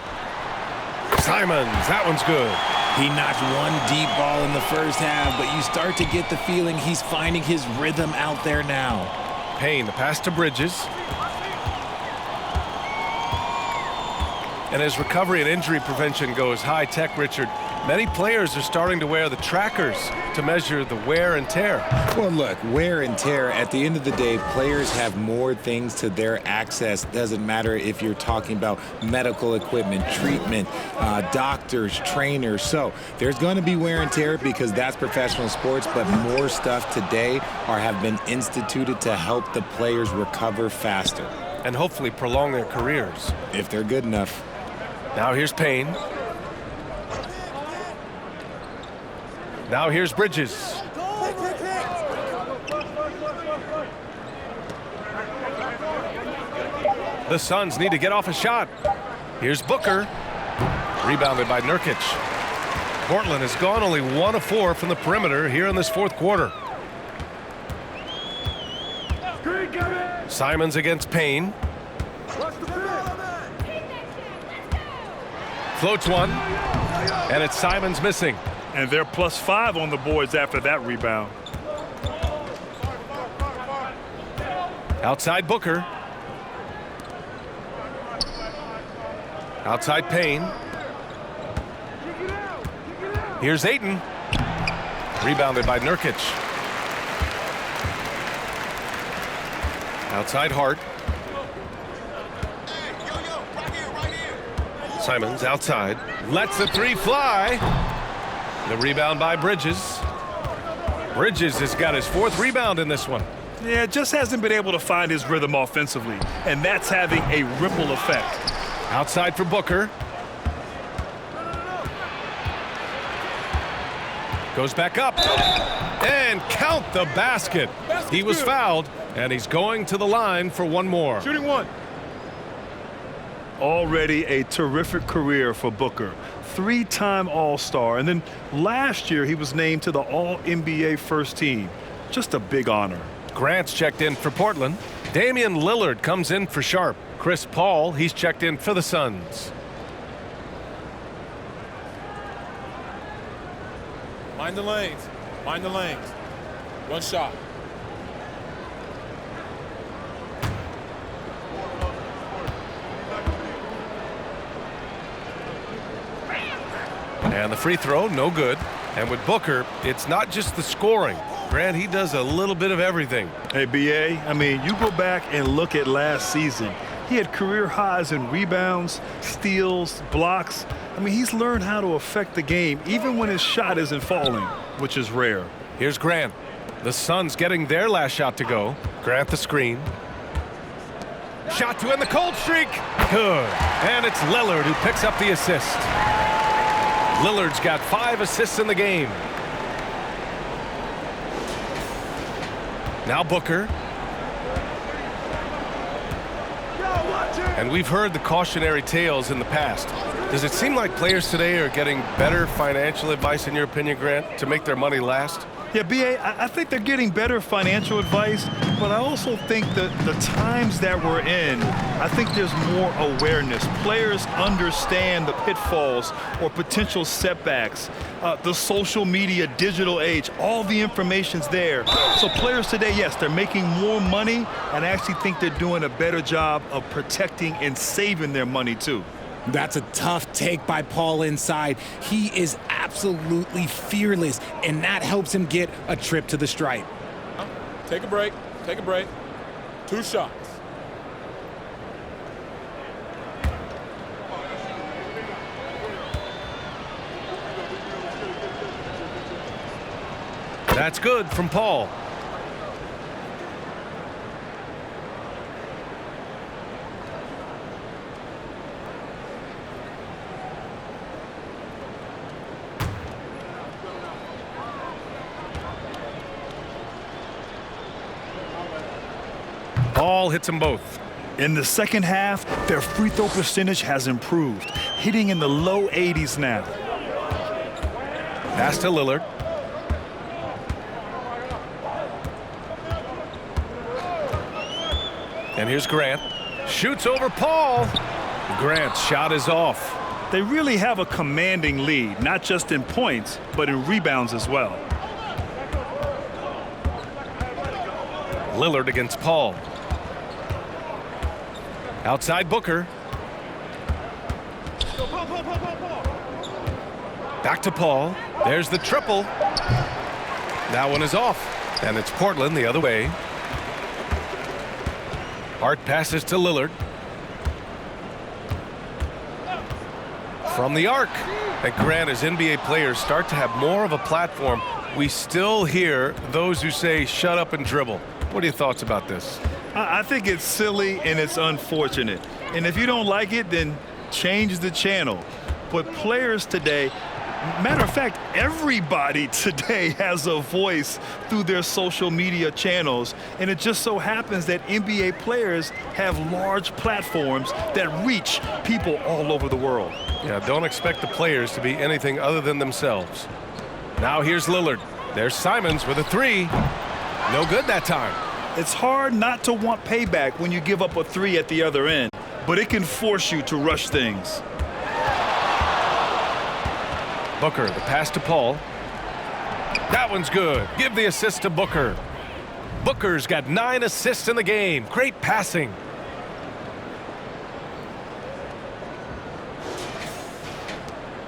Simons, that one's good. He knocked one deep ball in the first half, but you start to get the feeling he's finding his rhythm out there now. Payne, the pass to Bridges. And as recovery and injury prevention goes high-tech, Richard, many players are starting to wear the trackers to measure the wear and tear. Well, look, wear and tear, at the end of the day, players have more things to their access. Doesn't matter if you're talking about medical equipment, treatment, doctors, trainers. So there's going to be wear and tear because that's professional sports, but more stuff today have been instituted to help the players recover faster. And hopefully prolong their careers. If they're good enough. Now here's Payne. Now here's Bridges. The Suns need to get off a shot. Here's Booker. Rebounded by Nurkic. Portland has gone only 1 of 4 from the perimeter here in this fourth quarter. Simons against Payne. Floats one. And it's Simons missing. And they're +5 on the boards after that rebound. Outside Booker. Outside Payne. Here's Ayton. Rebounded by Nurkic. Outside Hart. Simons outside. Lets the 3 fly. The rebound by Bridges. Bridges has got his 4th rebound in this one. Yeah, just hasn't been able to find his rhythm offensively, and that's having a ripple effect. Outside for Booker. Goes back up. And count the basket. He was fouled, and he's going to the line for one more. Shooting one. Already a terrific career for Booker. 3-time All-Star, and then last year he was named to the All-NBA first team. Just a big honor. Grant's checked in for Portland. Damian Lillard comes in for Sharp. Chris Paul, he's checked in for the Suns. Mind the lanes. Mind the lanes. One shot. And the free throw, no good. And with Booker, it's not just the scoring. Grant, he does a little bit of everything. Hey, B.A., I mean, you go back and look at last season. He had career highs in rebounds, steals, blocks. I mean, he's learned how to affect the game even when his shot isn't falling, which is rare. Here's Grant. The Suns getting their last shot to go. Grant the screen. Shot to end the cold streak. Good. And it's Lillard who picks up the assist. Lillard's got 5 assists in the game. Now Booker. And we've heard the cautionary tales in the past. Does it seem like players today are getting better financial advice, in your opinion, Grant, to make their money last? Yeah, B.A., I think they're getting better financial advice, but I also think that the times that we're in, I think there's more awareness. Players understand the pitfalls or potential setbacks, the social media, digital age, all the information's there. So players today, yes, they're making more money, and I actually think they're doing a better job of protecting and saving their money, too. That's a tough take by Paul inside. He is absolutely fearless, and that helps him get a trip to the stripe. Take a break. Take a break. 2 shots. That's good from Paul. Paul hits them both. In the second half, their free throw percentage has improved, hitting in the low 80s now. Pass to Lillard. And here's Grant. Shoots over Paul. Grant's shot is off. They really have a commanding lead, not just in points, but in rebounds as well. Lillard against Paul. Outside Booker. Back to Paul. There's the triple. That one is off. And it's Portland the other way. Hart passes to Lillard. From the arc. And Grant, as NBA players start to have more of a platform, we still hear those who say shut up and dribble. What are your thoughts about this? I think it's silly and it's unfortunate. And if you don't like it, then change the channel. But players today, matter of fact, everybody today has a voice through their social media channels. And it just so happens that NBA players have large platforms that reach people all over the world. Yeah, don't expect the players to be anything other than themselves. Now here's Lillard. There's Simons with a 3. No good that time. It's hard not to want payback when you give up a 3 at the other end, but it can force you to rush things. Booker, the pass to Paul. That one's good. Give the assist to Booker. Booker's got 9 assists in the game. Great passing.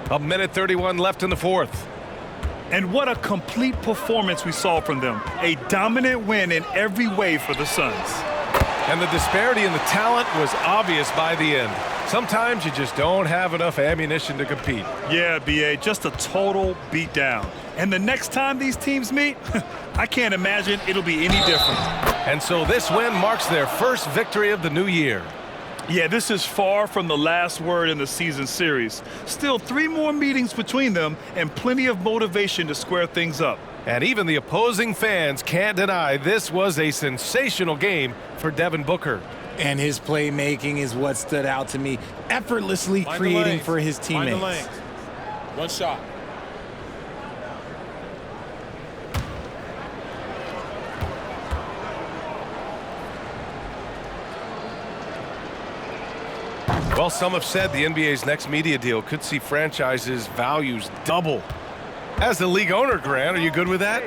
A minute 31 left in the fourth. And what a complete performance we saw from them. A dominant win in every way for the Suns. And the disparity in the talent was obvious by the end. Sometimes you just don't have enough ammunition to compete. Yeah, B.A., just a total beatdown. And the next time these teams meet, I can't imagine it'll be any different. And so this win marks their first victory of the new year. Yeah, this is far from the last word in the season series. Still 3 more meetings between them and plenty of motivation to square things up. And even the opposing fans can't deny this was a sensational game for Devin Booker. And his playmaking is what stood out to me, effortlessly creating for his teammates. Mind the lanes. One shot. Well, some have said the NBA's next media deal could see franchises' values double. As the league owner, Grant, are you good with that?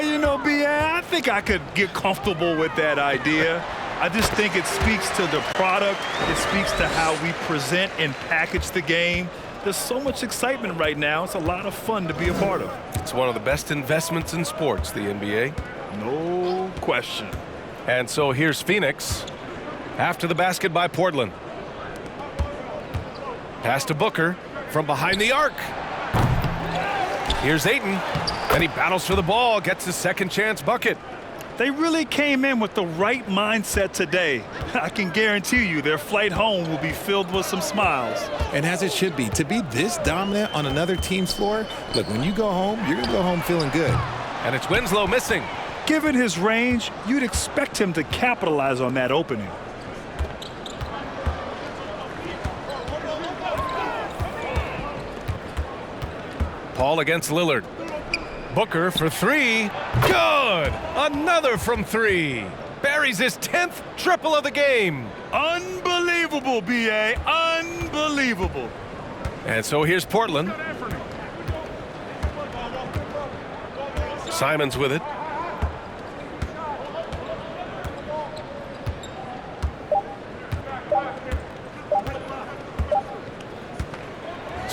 You know, B.A., I think I could get comfortable with that idea. I just think it speaks to the product. It speaks to how we present and package the game. There's so much excitement right now. It's a lot of fun to be a part of. It's one of the best investments in sports, the NBA. No question. And so here's Phoenix after the basket by Portland. Pass to Booker from behind the arc. Here's Ayton, and he battles for the ball, gets his second chance bucket. They really came in with the right mindset today. I can guarantee you their flight home will be filled with some smiles. And as it should be, to be this dominant on another team's floor, look, when you go home, you're going to go home feeling good. And it's Winslow missing. Given his range, you'd expect him to capitalize on that opening. Paul against Lillard. Booker for three. Good! Another from three. Buries his 10th triple of the game. Unbelievable, B.A. Unbelievable. And so here's Portland. Simons with it.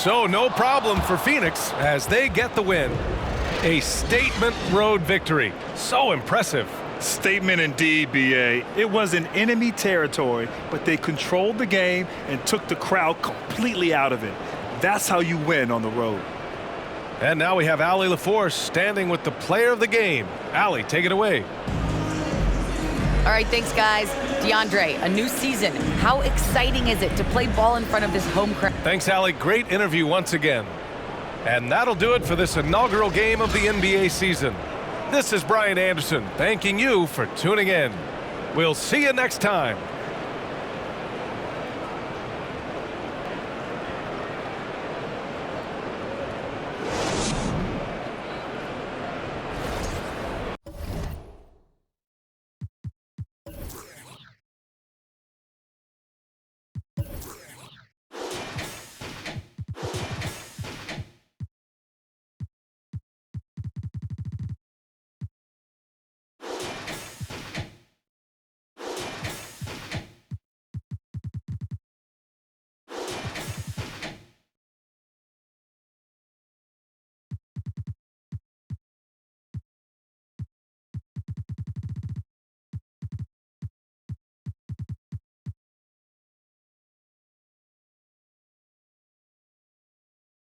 So no problem for Phoenix as they get the win. A statement road victory. So impressive. Statement indeed, B.A. It was in enemy territory, but they controlled the game and took the crowd completely out of it. That's how you win on the road. And now we have Allie LaForce standing with the player of the game. Allie, take it away. All right, thanks, guys. DeAndre, a new season. How exciting is it to play ball in front of this home crowd? Thanks, Allie. Great interview once again. And that'll do it for this inaugural game of the NBA season. This is Brian Anderson thanking you for tuning in. We'll see you next time.